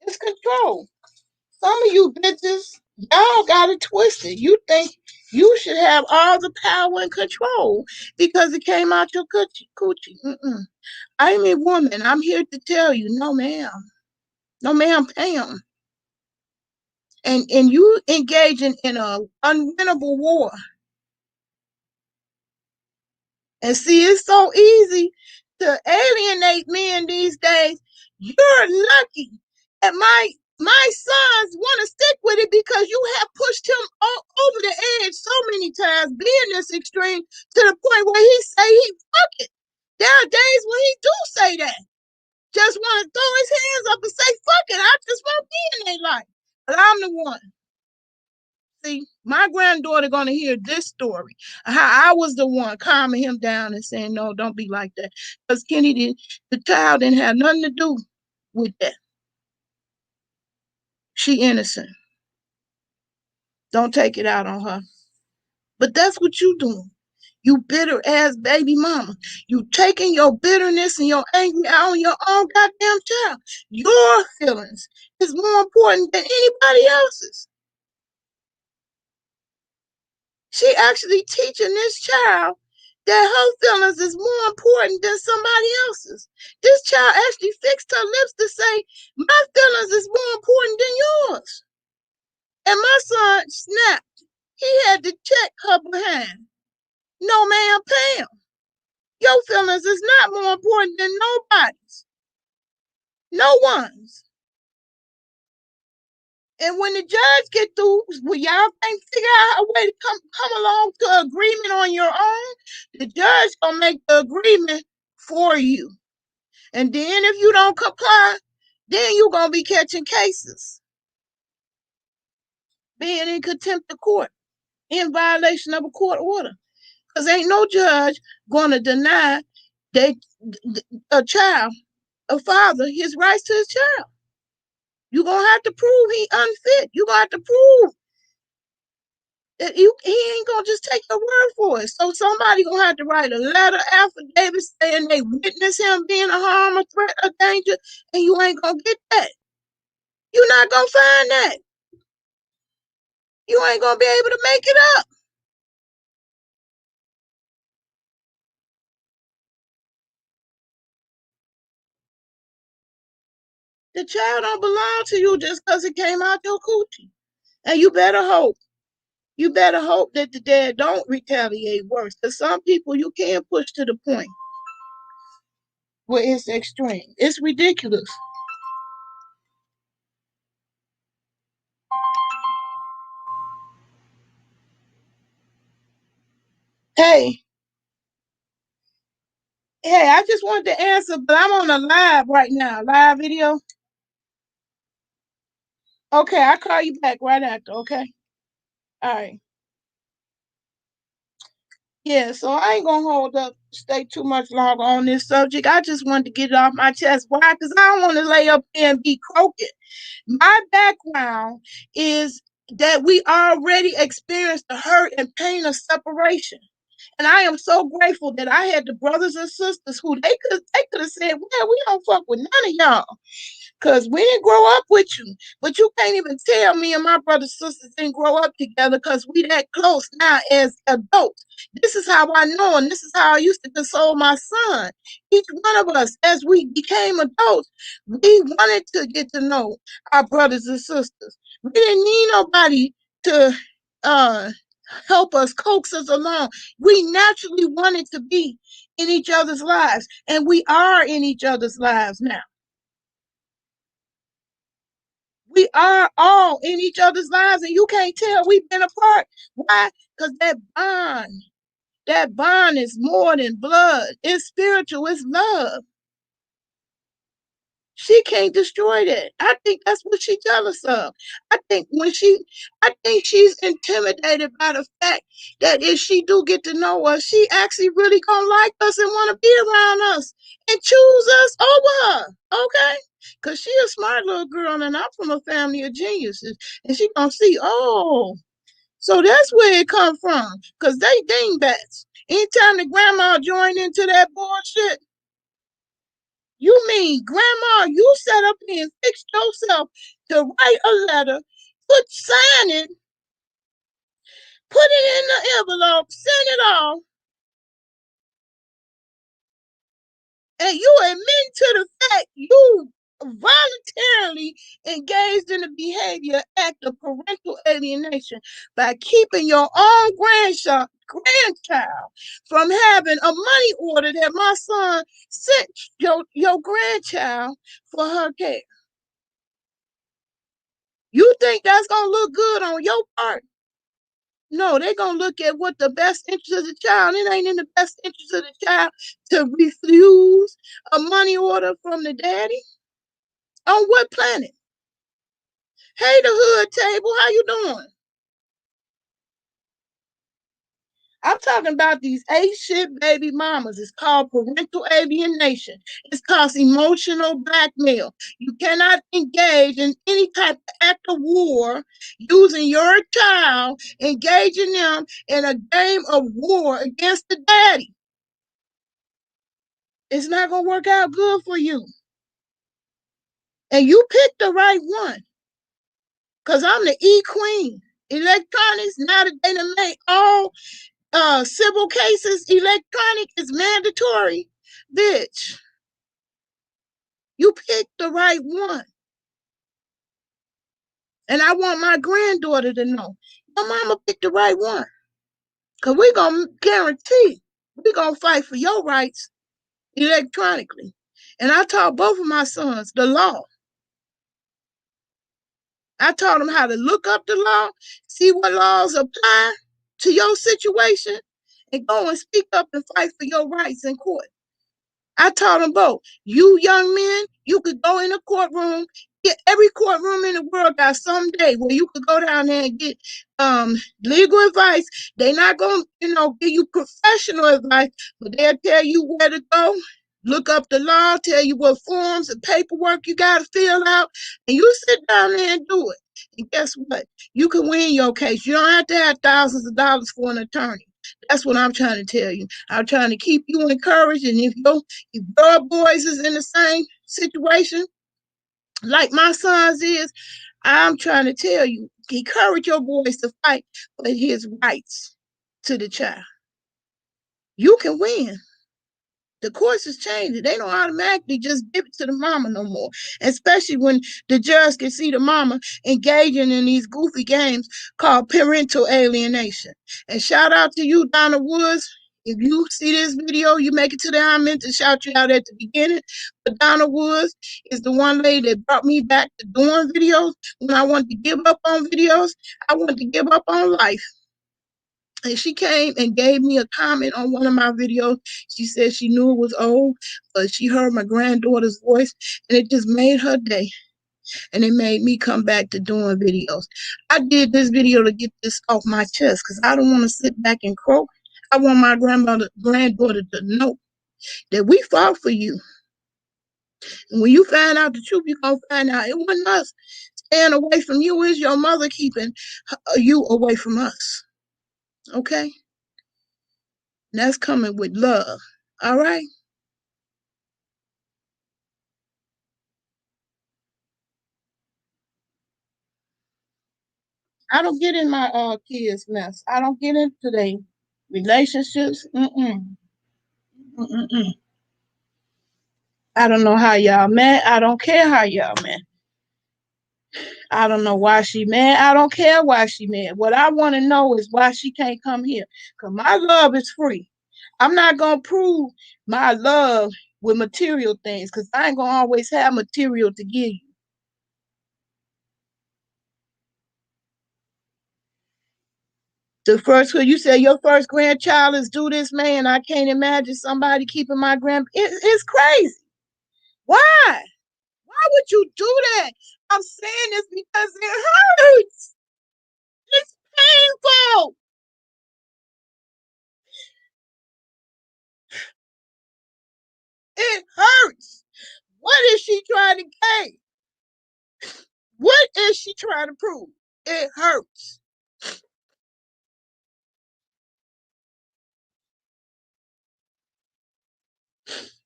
It's control. Some of you bitches, y'all got it twisted. You think you should have all the power and control because it came out your coochie. Mm-mm. I'm a woman. I'm here to tell you, no, ma'am. No, ma'am, Pam. And you engaging in a unwinnable war. And see, it's so easy to alienate men these days. You're lucky that my sons want to stick with it because you have pushed him over the edge so many times, being this extreme to the point where he say he fuck it. There are days when he do say that. Just want to throw his hands up and say fuck it. I just want to be in their life. But I'm the one. See, my granddaughter gonna hear this story. How I was the one calming him down and saying, "No, don't be like that." Because Kenny did, the child didn't have nothing to do with that. She innocent. Don't take it out on her. But that's what you doing. You bitter ass baby mama. You taking your bitterness and your anger out on your own goddamn child. Your feelings is more important than anybody else's. She actually teaching this child that her feelings is more important than somebody else's. This child actually fixed her lips to say, my feelings is more important than yours. And my son snapped. He had to check her behind. No, ma'am, Pam. Your feelings is not more important than nobody's. No one's. And when the judge get through, will y'all think figure out a way to come along to agreement on your own? The judge gonna make the agreement for you. And then if you don't comply, then you gonna be catching cases, being in contempt of court, in violation of a court order. Because ain't no judge gonna deny they a child, a father, his rights to his child. You're gonna have to prove he unfit. You're gonna have to prove that he ain't gonna just take your word for it. So somebody gonna have to write a letter, affidavit saying they witness him being a harm, a threat, a danger, and you ain't gonna get that. You're not gonna find that. You ain't gonna be able to make it up. The child don't belong to you just because it came out your coochie. And you better hope that the dad don't retaliate worse. Because some people you can't push to the point where it's extreme. It's ridiculous. Hey, hey, I just wanted to answer, but I'm on a live right now, live video. Okay, I'll call you back right after, okay? All right. Yeah, so I ain't gonna hold up, stay too much longer on this subject. I just wanted to get it off my chest. Why? Because I don't want to lay up there and be croaking. My background is that we already experienced the hurt and pain of separation. And I am so grateful that I had the brothers and sisters who they could have said, well, we don't fuck with none of y'all. Because we didn't grow up with you. But you can't even tell me and my brothers and sisters didn't grow up together because we that close now as adults. This is how I know, and this is how I used to console my son. Each one of us, as we became adults, we wanted to get to know our brothers and sisters. We didn't need nobody to uh, help us, coax us along. We naturally wanted to be in each other's lives, and we are in each other's lives now. We are all in each other's lives, and you can't tell we've been apart. Why? Because that bond is more than blood. It's spiritual, it's love. She can't destroy that. I think that's what she's jealous of. I think she's intimidated by the fact that if she do get to know us, she actually really gonna like us and want to be around us and choose us over her. Okay? Because she a smart little girl and I'm from a family of geniuses. And she gonna see, oh, so that's where it come from. Because they dingbats. Anytime the grandma joined into that bullshit, you mean, Grandma, you sat up here and fixed yourself to write a letter, sign it, put it in the envelope, send it off, and you admit to the fact you voluntarily engaged in a behavior act of parental alienation by keeping your own grandchild from having a money order that my son sent your grandchild for her care. You think that's gonna look good on your part? No, they're gonna look at what the best interest of the child. It ain't in the best interest of the child to refuse a money order from the daddy. On what planet? Hey, the hood table, how you doing? I'm talking about these A-shit baby mamas. It's called parental alienation. It's called emotional blackmail. You cannot engage in any type of act of war using your child, engaging them in a game of war against the daddy. It's not going to work out good for you. And you picked the right one because I'm the E queen. Electronics, now that they done made all civil cases electronic, is mandatory. Bitch, you picked the right one. And I want my granddaughter to know, your mama picked the right one. Because we're going to guarantee, we're going to fight for your rights electronically. And I taught both of my sons the law. I taught them how to look up the law, see what laws apply to your situation, and go and speak up and fight for your rights in court. I taught them both. You young men, you could go in a courtroom. Every courtroom in the world got some day where you could go down there and get legal advice. They're not going to, give you professional advice, but they'll tell you where to go. Look up the law, tell you what forms and paperwork you got to fill out, and you sit down there and do it. And guess what? You can win your case. You don't have to have thousands of dollars for an attorney. That's what I'm trying to tell you. I'm trying to keep you encouraged. And if your boys is in the same situation like my sons is, I'm trying to tell you, encourage your boys to fight for his rights to the child. You can win. The courts is changing. They don't automatically just give it to the mama no more. Especially when the judge can see the mama engaging in these goofy games called parental alienation. And shout out to you, Donna Woods. If you see this video, you make it to the end. I meant to shout you out at the beginning. But Donna Woods is the one lady that brought me back to doing videos when I wanted to give up on videos. I wanted to give up on life. And she came and gave me a comment on one of my videos. She said she knew it was old, but she heard my granddaughter's voice, and it just made her day. And it made me come back to doing videos. I did this video to get this off my chest because I don't want to sit back and croak. I want my granddaughter to know that we fought for you. And when you find out the truth, you're going to find out it wasn't us staying away from you. It's your mother keeping you away from us. Okay? And that's coming with love. All right? I don't get in my kids' mess. I don't get into their relationships. Mm-mm. I don't know how y'all met. I don't care how y'all met. I don't know why she mad. I don't care why she mad. What I want to know is why she can't come here. Because my love is free. I'm not going to prove my love with material things because I ain't going to always have material to give you. The first, you say your first grandchild is due this May, and I can't imagine somebody keeping my it's crazy. Why? Why would you do that? I'm saying this because it hurts. It's painful. It hurts. What is she trying to gain? What is she trying to prove? It hurts.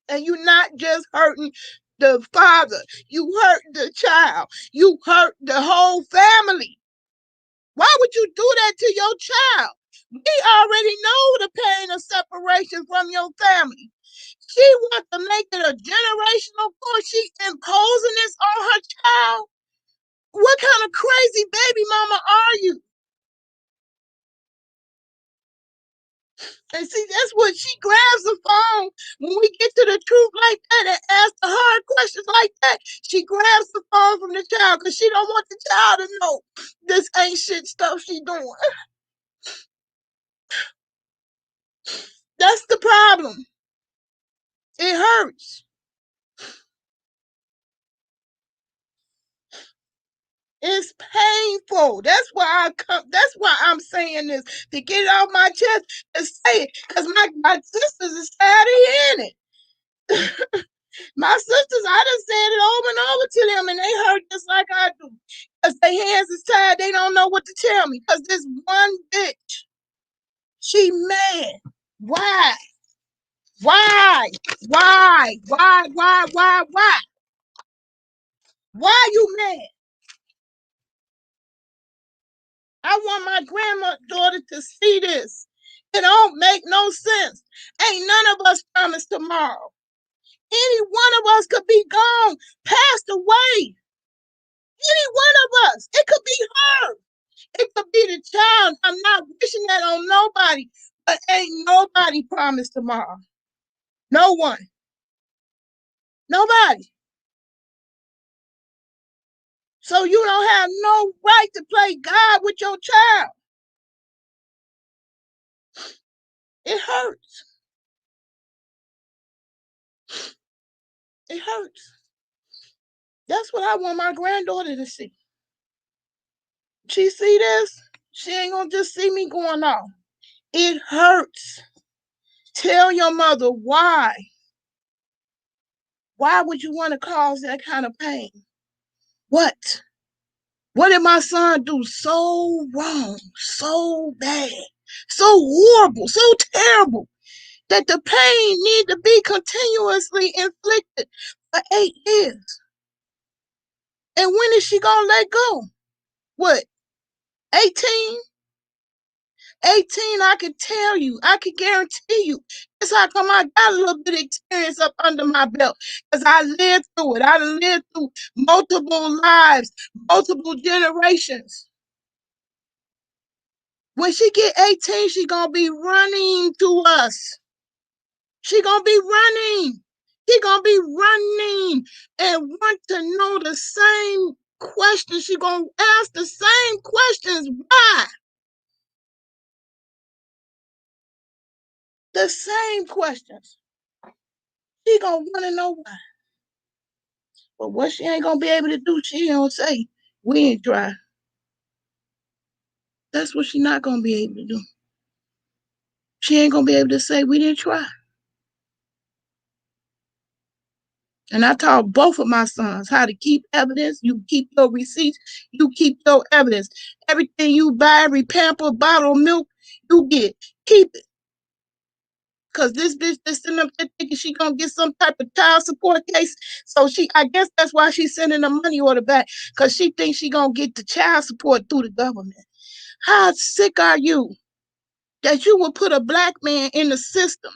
And you're not just hurting the father, you hurt the child, you hurt the whole family. Why would you do that to your child? We already know the pain of separation from your family. She wants to make it a generational force. She imposing this on her child. What kind of crazy baby mama are you? And see, that's what she grabs the phone when we get to the truth like that and ask the hard questions like that. She grabs the phone from the child because she don't want the child to know this ain't shit stuff she doing. That's the problem. It hurts. It's painful. That's why I come. That's why I'm saying this to get it off my chest and say it. Cause my sisters is tired of hearing it. My sisters, I done said it over and over to them, and they hurt just like I do. Cause their hands is tired. They don't know what to tell me. Cause this one bitch, she mad. Why? Why? Why? Why? Why? Why? Why? Why you mad? I want my granddaughter to see this. It don't make no sense. Ain't none of us promised tomorrow. Any one of us could be gone, passed away. Any one of us. It could be her. It could be the child. I'm not wishing that on nobody, but ain't nobody promised tomorrow. No one. Nobody. So you don't have no right to play God with your child. It hurts. It hurts. That's what I want my granddaughter to see. She see this, she ain't gonna just see me going off. It hurts. Tell your mother why. Why would you want to cause that kind of pain? What? What did my son do so wrong, so bad, so horrible, so terrible that the pain need to be continuously inflicted for 8 years? And when is she gonna let go? What? 18? 18, I can tell you, I can guarantee you. That's how come I got a little bit of experience up under my belt. Because I lived through it. I lived through multiple lives, multiple generations. When she get 18, she gonna be running to us. She gonna be running. She gonna be running and want to know the same questions. She gonna ask the same questions. Why? The same questions. She gonna want to know why. But what she ain't gonna be able to do, she don't say, we ain't try. That's what she not gonna be able to do. She ain't gonna be able to say, we didn't try. And I taught both of my sons how to keep evidence. You keep your receipts. You keep your evidence. Everything you buy, every pamper, bottle of milk you get, keep it. Because this bitch is sitting up there thinking she gonna get some type of child support case. So I guess that's why she's sending the money order back. Because she thinks she gonna get the child support through the government. How sick are you that you would put a black man in the system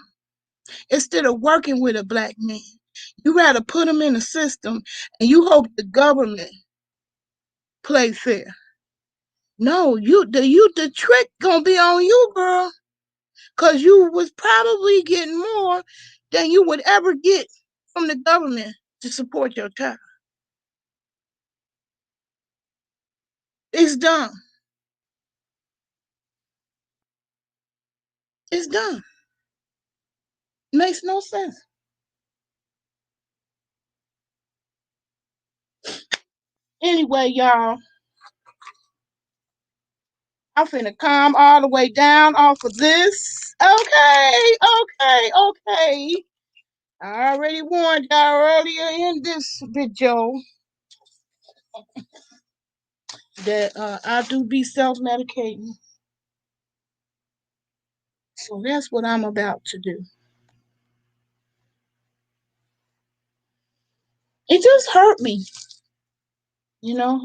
instead of working with a black man? You rather put him in the system and you hope the government play fair. No, the trick gonna be on you, girl, because you was probably getting more than you would ever get from the government to support your child. It's dumb. It's dumb. Makes no sense. Anyway, y'all, I'm finna calm all the way down off of this. Okay. I already warned y'all earlier in this video that I do be self-medicating. So that's what I'm about to do. It just hurt me.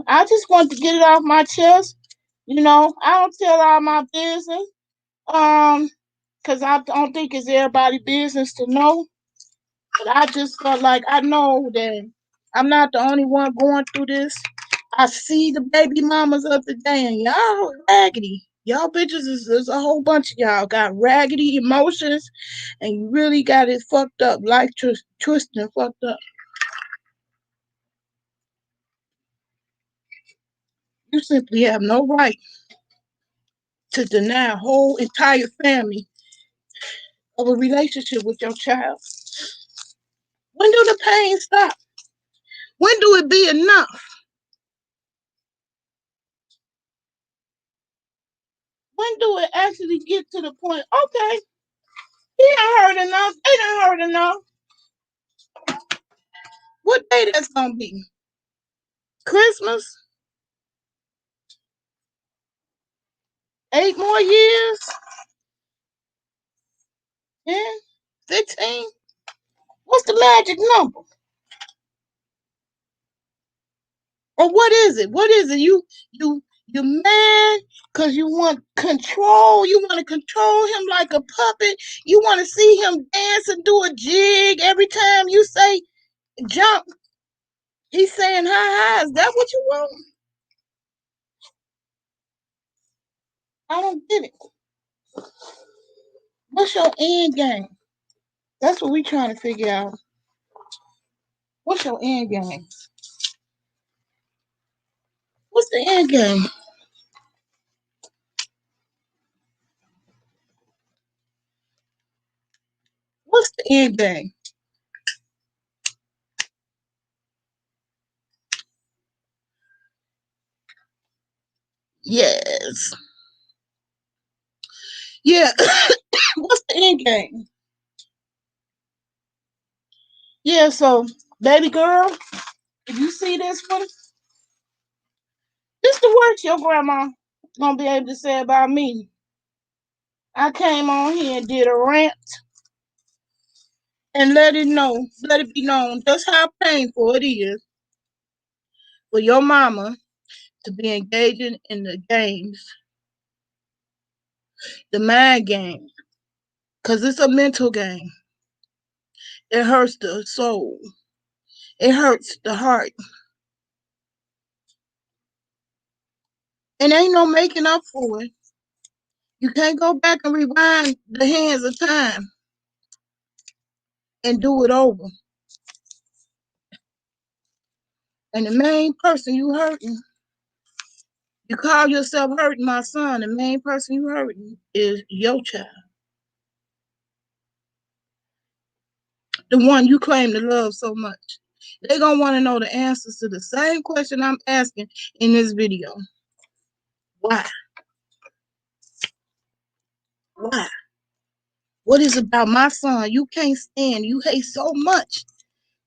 I just want to get it off my chest. I don't tell all my business. Because I don't think it's everybody's business to know. But I just felt like I know that I'm not the only one going through this. I see the baby mamas of the day, and y'all raggedy. Y'all bitches is a whole bunch of y'all got raggedy emotions, and you really got it fucked up, life twisted and fucked up. You simply have no right to deny a whole entire family of a relationship with your child. When do the pain stop? When do it be enough? When do it actually get to the point, okay, he done heard enough, they done heard enough. What day that's gonna be? Christmas? 8 more years? 10? 16? What's the magic number? Or what is it? What is it? You You mad because you want control. You want to control him like a puppet. You want to see him dance and do a jig every time you say jump. He's saying hi hi. Is that what you want? I don't get it. What's your end game? That's what we trying to figure out. What's your end game? What's the end game? What's the end game? Yes. Yeah. What's the end game? Yeah, so baby girl, if you see this one, this the words your grandma gonna be able to say about me. I came on here and did a rant and let it be known just how painful it is for your mama to be engaging in the games, the mind game, because it's a mental game. It hurts the soul. It hurts the heart. And ain't no making up for it. You can't go back and rewind the hands of time and do it over. And the main person you hurting, you call yourself hurting my son, the main person you hurting is your child. The one you claim to love so much. They're going to want to know the answers to the same question I'm asking in this video. Why? Why? What is it about my son you can't stand, you hate so much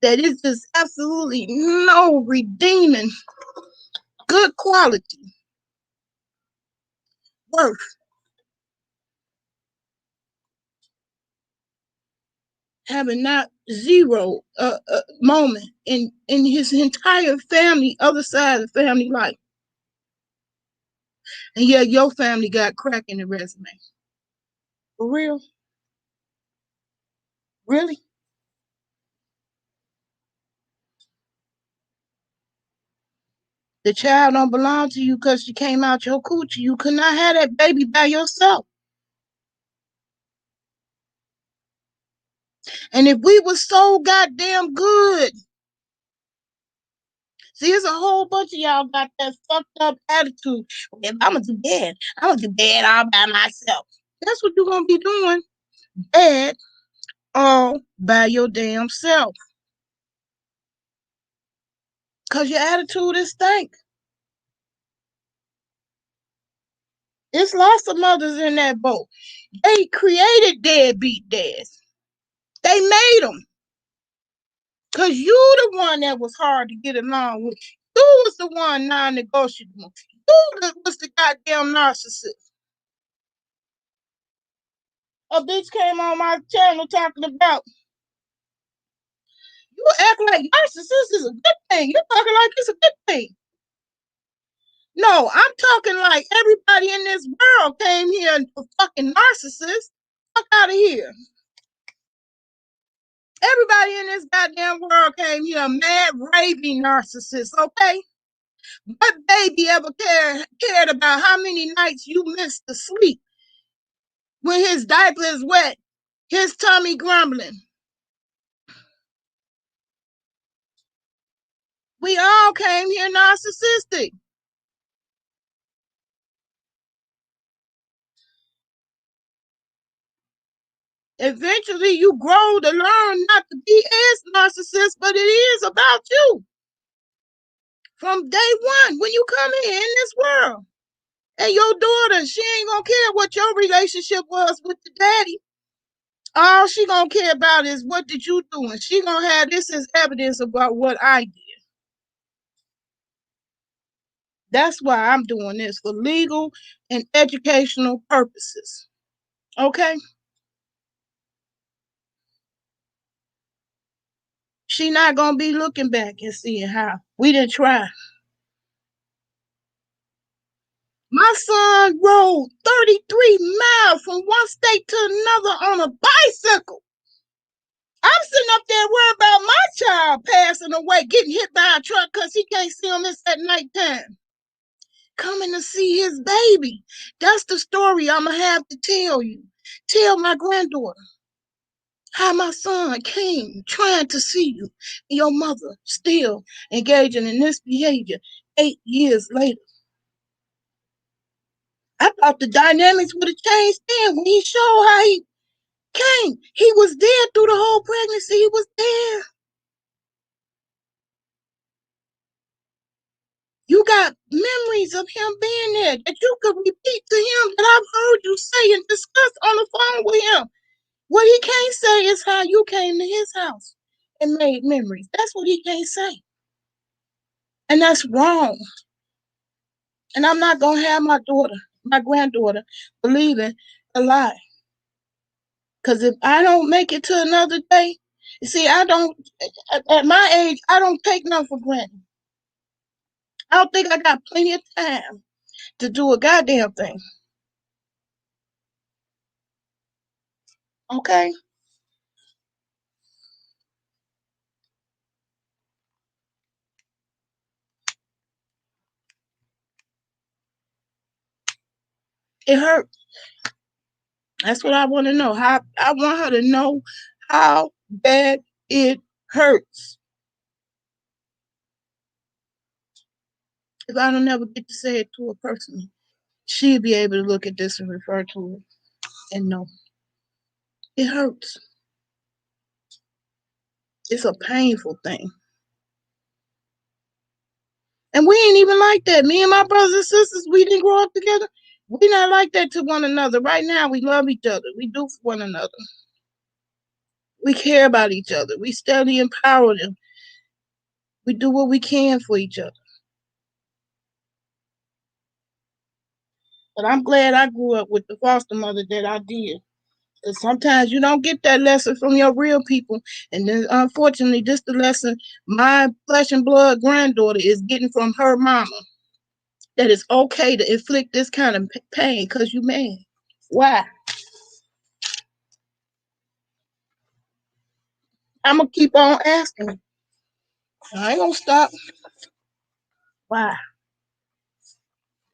that it's just absolutely no redeeming good quality worth having not zero moment in his entire family, other side of the family life. And yeah, your family got crack in the resume. For real? Really? The child don't belong to you because she came out your coochie. You could not have that baby by yourself. And if we were so goddamn good, see, there's a whole bunch of y'all got that fucked up attitude. If I'm gonna do bad, I'm gonna do bad all by myself. That's what you're gonna be doing. Bad all by your damn self. Cause your attitude is stank. It's lots of mothers in that boat. They created deadbeat dads. They made them. Cause you the one that was hard to get along with. You was the one non-negotiable. You was the goddamn narcissist. A bitch came on my channel talking about you act like narcissist is a good thing. You're talking like it's a good thing. No, I'm talking like everybody in this world came here a fucking narcissist. Fuck out of here. Everybody in this goddamn world came here mad, raving narcissist, okay? What baby ever cared about how many nights you missed the sleep when his diaper is wet, his tummy grumbling? We all came here narcissistic. Eventually, you grow to learn not to be as narcissist, but it is about you from day one when you come in this world. And your daughter, she ain't gonna care what your relationship was with the daddy. All she gonna care about is what did you do, and she gonna have this as evidence about what I did. That's why I'm doing this for legal and educational purposes. Okay? She not gonna be looking back and seeing how we didn't try. My son rode 33 miles from one state to another on a bicycle. I'm sitting up there worried about my child passing away, getting hit by a truck because he can't see him this at nighttime. Coming to see his baby. That's the story I'm going to have to tell you. Tell my granddaughter how my son came trying to see you, and your mother still engaging in this behavior 8 years later. I thought the dynamics would have changed then when he showed how he came. He was there through the whole pregnancy. He was there. You got memories of him being there that you could repeat to him that I've heard you say and discuss on the phone with him. What he can't say is how you came to his house and made memories. That's what he can't say. And that's wrong. And I'm not going to have my granddaughter, believing a lie. Because if I don't make it to another day, you see, at my age, I don't take nothing for granted. I don't think I got plenty of time to do a goddamn thing. Okay? It hurt. That's what I want to know. How I want her to know how bad it hurts. If I don't ever get to say it to a person, she'll be able to look at this and refer to it and know. It hurts. It's a painful thing. And we ain't even like that. Me and my brothers and sisters, we didn't grow up together. We not like that to one another. Right now, we love each other. We do for one another. We care about each other. We steadily empower them. We do what we can for each other. But I'm glad I grew up with the foster mother that I did. Because sometimes you don't get that lesson from your real people. And then, unfortunately, this the lesson my flesh and blood granddaughter is getting from her mama. That it's okay to inflict this kind of pain because you man. Why? I'm going to keep on asking. I ain't going to stop. Why?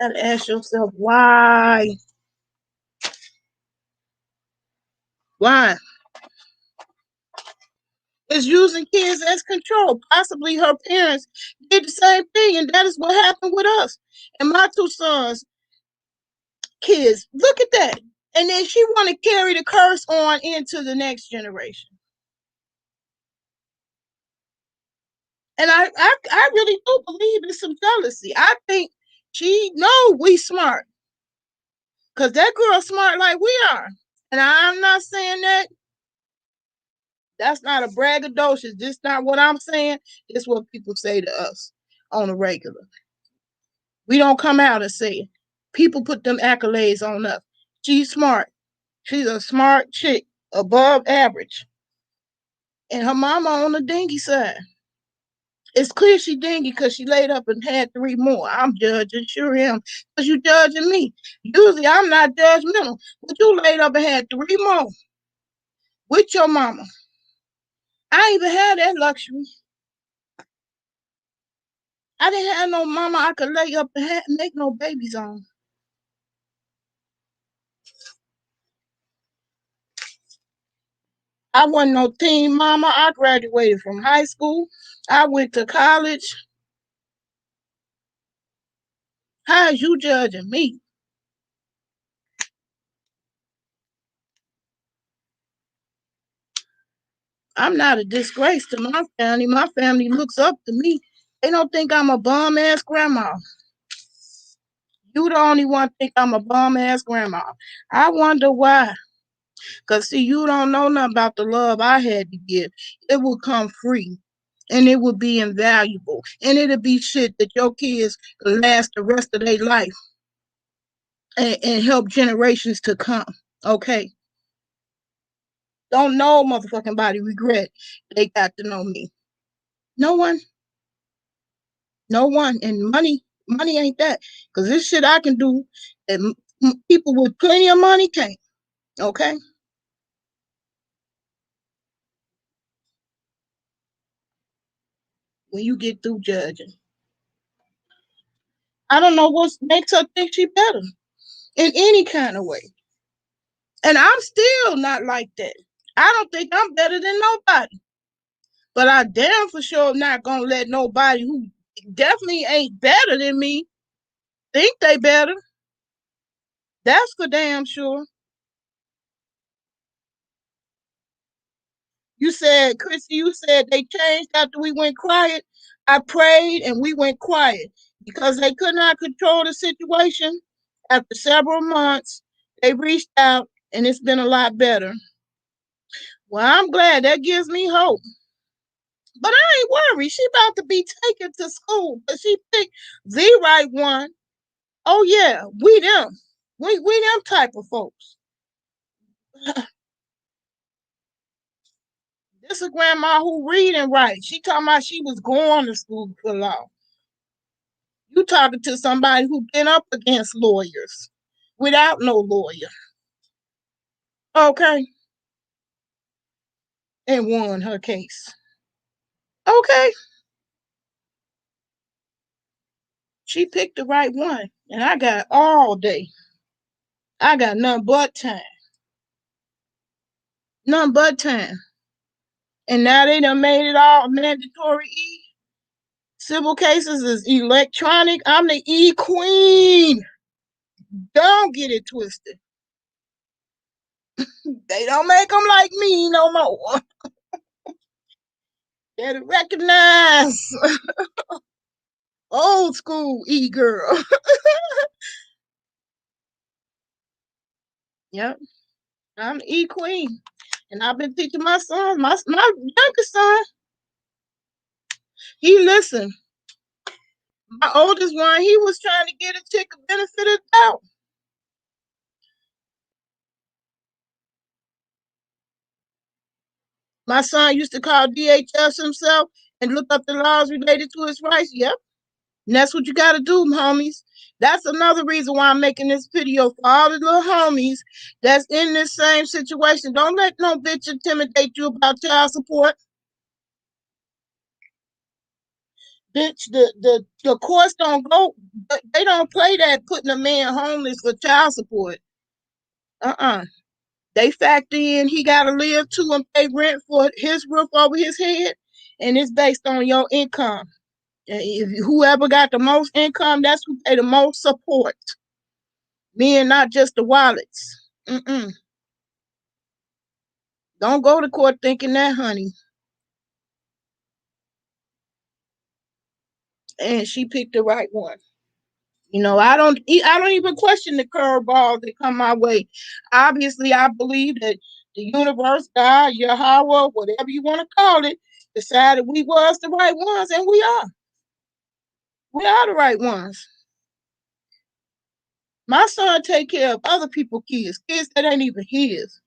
You gotta ask yourself, why? Why? Is using kids as control. Possibly her parents did the same thing, and that is what happened with us. And my two sons, kids, look at that. And then she want to carry the curse on into the next generation. And I really do believe in some jealousy. I think she know we smart. Because that girl smart like we are. And I'm not saying that. That's not a braggadocious. This not what I'm saying. It's what people say to us on a regular. We don't come out and say it. People put them accolades on us. She's smart. She's a smart chick, above average. And her mama on the dingy side. It's clear she dingy because she laid up and had three more. I'm judging, sure am. Because you judging me. Usually I'm not judgmental. But you laid up and had three more with your mama. I ain't even had that luxury. I didn't have no mama I could lay up and make no babies on. I wasn't no teen mama. I graduated from high school. I went to college. How is you judging me? I'm not a disgrace to my family. My family looks up to me. They don't think I'm a bum ass grandma. You the only one think I'm a bum ass grandma. I wonder why. Cause see, you don't know nothing about the love I had to give. It would come free. And it would be invaluable. And it'll be shit that your kids can last the rest of their life and help generations to come. Okay. Don't know motherfucking body regret they got to know me. No one. No one. And money Money ain't that. Because this shit I can do, and people with plenty of money can't. Okay? When you get through judging. I don't know what makes her think she better in any kind of way. And I'm still not like that. I don't think I'm better than nobody. But I damn for sure not gonna let nobody who definitely ain't better than me think they better. That's for damn sure. You said, Chrissy, you said they changed after we went quiet. I prayed and we went quiet because they could not control the situation. After several months, they reached out and it's been a lot better. Well, I'm glad. That gives me hope. But I ain't worried. She about to be taken to school, but she picked the right one. Oh yeah, we them. We them type of folks. This is grandma who read and write. She talking about she was going to school for law. You talking to somebody who been up against lawyers without no lawyer. Okay. And won her case. Okay. She picked the right one. And I got all day. I got none but time. None but time. And now they done made it all mandatory E. Civil cases is electronic. I'm the E queen. Don't get it twisted. They don't make them like me no more. Better recognize old school E girl. Yep, I'm the E queen. And I've been teaching my son, my youngest son, he listened. My oldest one, he was trying to get a chick a benefit of doubt. My son used to call DHS himself and look up the laws related to his rights. Yep. And that's what you got to do, homies. That's another reason why I'm making this video for all the little homies that's in this same situation. Don't let no bitch intimidate you about child support. Bitch, the courts don't go, they don't play that putting a man homeless for child support. Uh-uh. They factor in he got to live to and pay rent for his roof over his head, and it's based on your income. If whoever got the most income, that's who pay the most support. Me and not just the wallets. Mm-mm. Don't go to court thinking that, honey. And she picked the right one. You know, I don't even question the curveballs that come my way. Obviously, I believe that the universe, God, Yahweh, whatever you want to call it, decided we was the right ones, and we are. We are the right ones. My son take care of other people's kids, kids that ain't even his.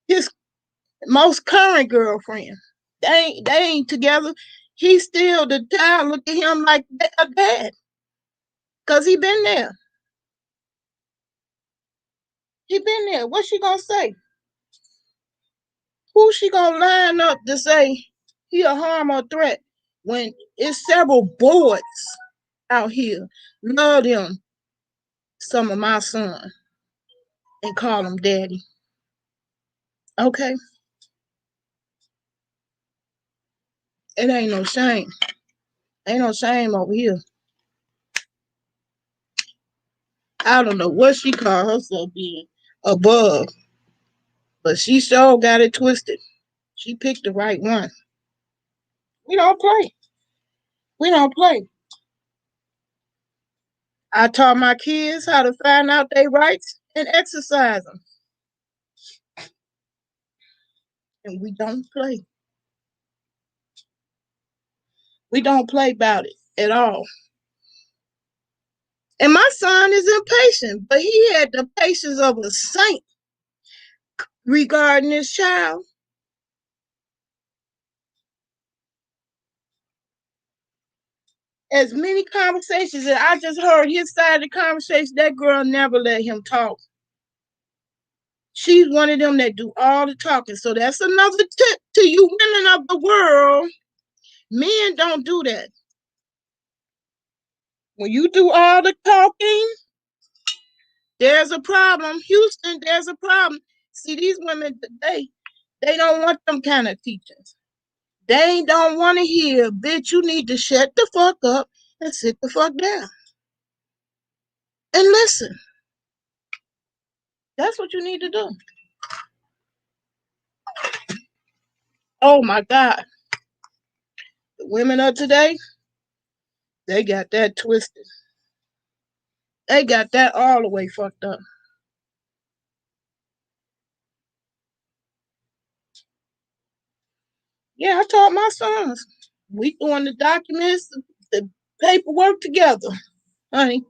His most current girlfriend. They ain't together. He still the child look at him like a dad. Cause he been there. He been there. What's she gonna say? Who she gonna line up to say he a harm or threat when it's several boys out here love them some of my son and call him daddy. Okay? It ain't no shame. Ain't no shame over here. I don't know what she call herself being above, but she sure got it twisted. She picked the right one. We don't play. We don't play. I taught my kids how to find out their rights and exercise them. And we don't play. We don't play about it at all. And my son is impatient, but he had the patience of a saint regarding his child. As many conversations that I just heard his side of the conversation, that girl never let him talk. She's one of them that do all the talking. So that's another tip to you women of the world. Men don't do that. When you do all the talking, there's a problem. Houston, there's a problem. See, these women today, they don't want them kind of teachers. They don't want to hear, bitch, you need to shut the fuck up and sit the fuck down. And listen. That's what you need to do. Oh my God. The women of today, they got that twisted. They got that all the way fucked up. Yeah, I taught my sons. We doing the documents, the paperwork together. Honey,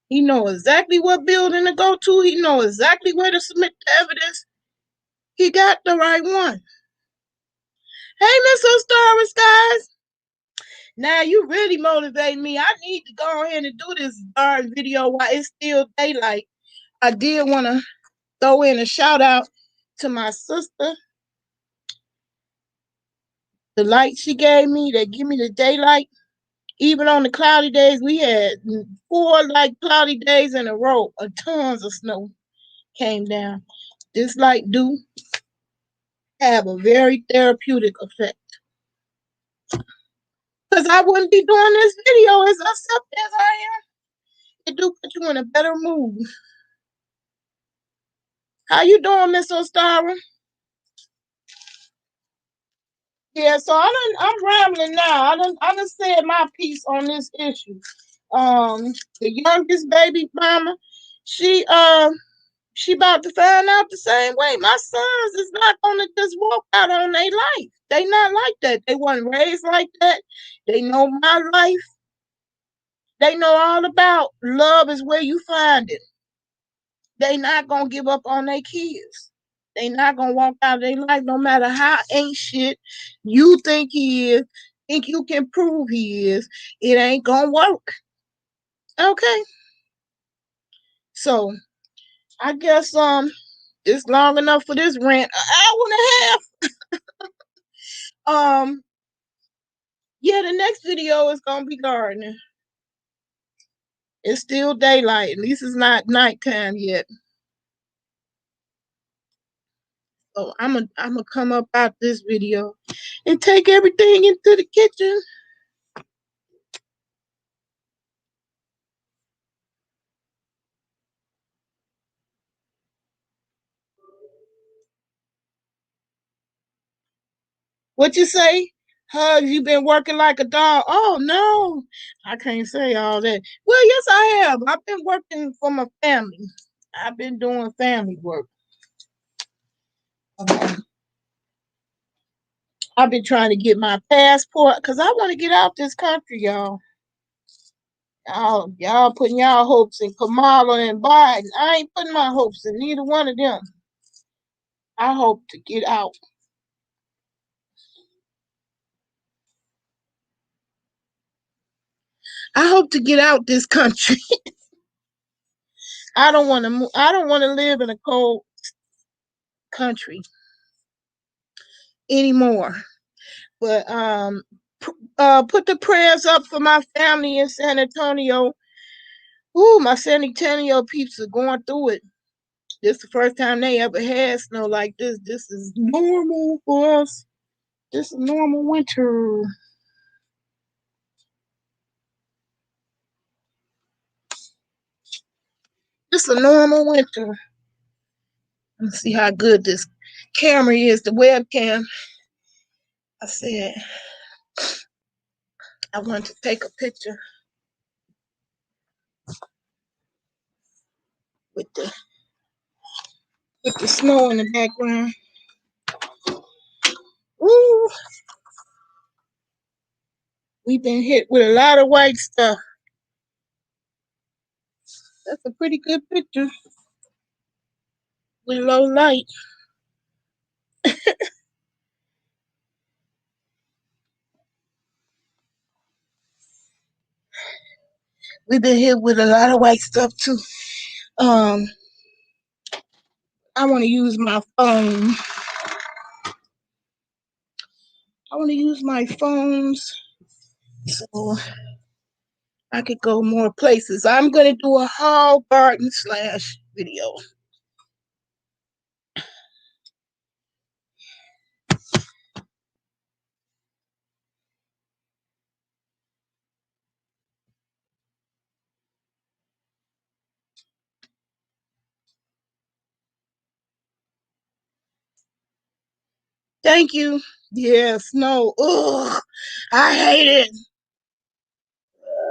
he know exactly what building to go to. He know exactly where to submit the evidence. He got the right one. Hey, Miss O'Starris, guys. Now you really motivate me. I need to go ahead and do this darn video while it's still daylight. I did want to throw in a shout out to my sister. The light she gave me, they give me the daylight. Even on the cloudy days, we had 4 like cloudy days in a row. Tons of snow came down. This light do have a very therapeutic effect. Because I wouldn't be doing this video as upset as I am. It do put you in a better mood. How you doing, Miss Ostara? Yeah, so I'm rambling now. I done said my piece on this issue. The youngest baby mama, she she about to find out the same way. My sons is not gonna just walk out on their life. They not like that. They weren't raised like that. They know my life. They know all about love is where you find it. They not gonna give up on their kids. They not gonna walk out of their life no matter how ain't shit you think he is, think you can prove he is. It ain't gonna work. Okay. So I guess it's long enough for this rant. An hour and a half. Yeah, the next video is gonna be gardening. It's still daylight. At least it's not nighttime yet. So I'm gonna come up out this video and take everything into the kitchen. What you say? Hugs, you been working like a dog. Oh no, I can't say all that. Well, yes, I have. I've been working for my family. I've been doing family work. I've been trying to get my passport because I want to get out this country, y'all. Y'all putting y'all hopes in Kamala and Biden. I ain't putting my hopes in neither one of them. I hope to get out. I hope to get out this country. I don't want to move. I don't want to live in a cold country anymore. But put the prayers up for my family in San Antonio. Ooh, my San Antonio peeps are going through it. This is the first time they ever had snow like this. This is normal for us. This is normal winter. This is a normal winter. Let's see how good this camera is, the webcam. I said I wanted to take a picture with the snow in the background. Ooh, we've been hit with a lot of white stuff. That's a pretty good picture with low light. We've been hit with a lot of white stuff too. I want to use my phone. I want to use my phones so I could go more places. I'm going to do a haul garden / video. Thank you. Yeah, snow. Ugh, I hate it.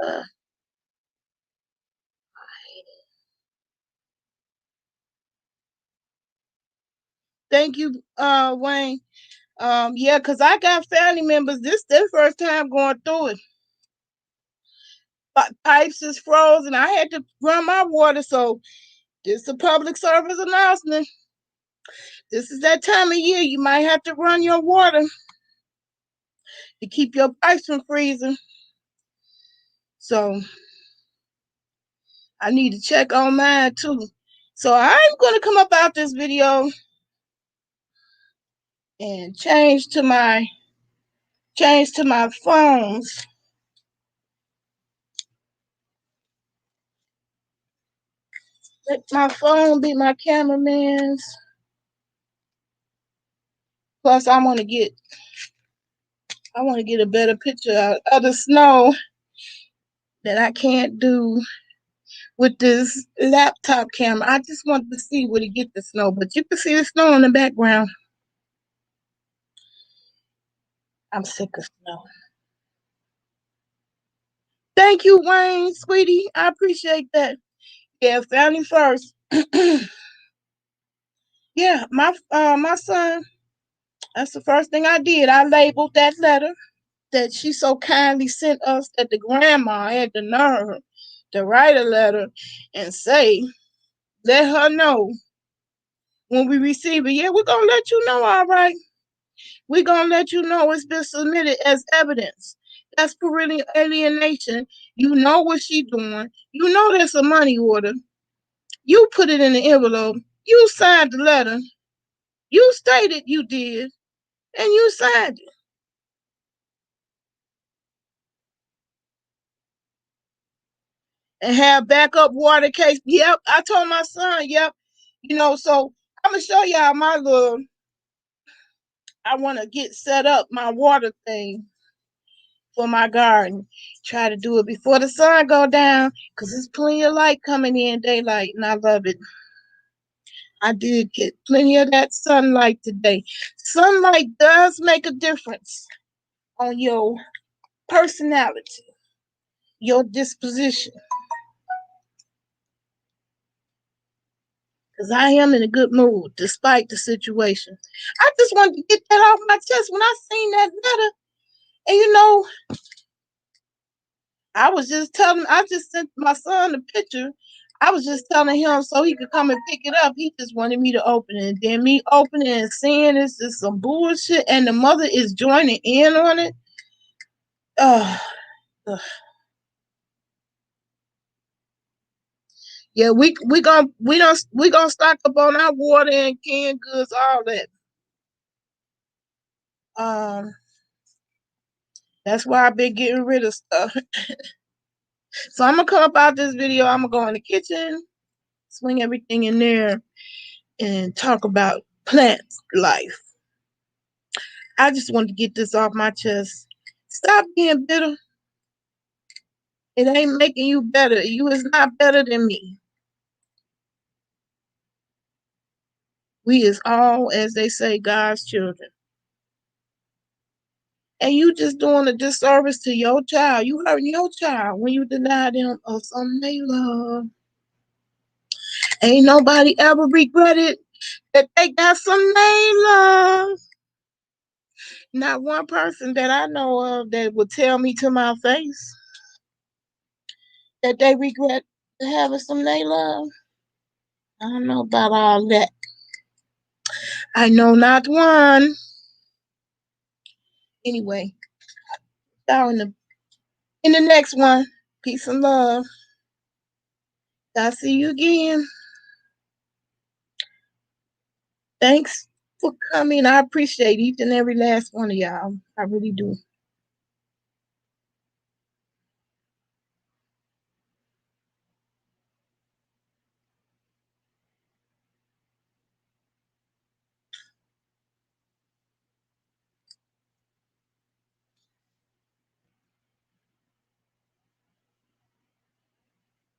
Ugh, thank you, Wayne. Yeah, because I got family members. This their first time going through it. Pipes is frozen. I had to run my water, so this is a public service announcement. This is that time of year you might have to run your water to keep your pipes from freezing. So I need to check on mine too. So I'm gonna come up out this video and change to my phones. Let my phone be my cameraman's. Plus I wanna get a better picture of the snow that I can't do with this laptop camera. I just want to see where to get the snow, but you can see the snow in the background. I'm sick of snow. Thank you, Wayne, sweetie. I appreciate that. Yeah, family first. Yeah, my son. That's the first thing I did. I labeled that letter that she so kindly sent us. That the grandma had the nerve to write a letter and say, let her know when we receive it. Yeah, we're gonna let you know. All right, we're gonna let you know it's been submitted as evidence. That's parental alienation. You know what she doing. You know there's a money order. You put it in the envelope. You signed the letter. You stated you did, and you signed it. And have backup water case. Yep, I told my son. Yep, So I'm gonna show y'all my little. I want to get set up my water thing for my garden. Try to do it before the sun go down, cause there's plenty of light coming in daylight, and I love it. I did get plenty of that sunlight today. Sunlight does make a difference on your personality, your disposition. Because I am in a good mood despite the situation. I just wanted to get that off my chest when I seen that letter. And I just sent my son a picture. I was just telling him so he could come and pick it up. He just wanted me to open it. And then me opening and seeing this is some bullshit, and the mother is joining in on it. Uh, yeah, we gonna stock up on our water and canned goods, all that. Um, that's why I've been getting rid of stuff. So I'm gonna come up out this video. I'm gonna go in the kitchen, swing everything in there, and talk about plant life. I just want to get this off my chest. Stop being bitter. It ain't making you better. You is not better than me. We is all, as they say, God's children. And you just doing a disservice to your child. You hurting your child when you deny them of something they love. Ain't nobody ever regretted that they got something they love. Not one person that I know of that would tell me to my face that they regret having some they love. I don't know about all that. I know not one. Anyway, y'all in the next one. Peace and love. I see you again. Thanks for coming. I appreciate each and every last one of y'all. I really do.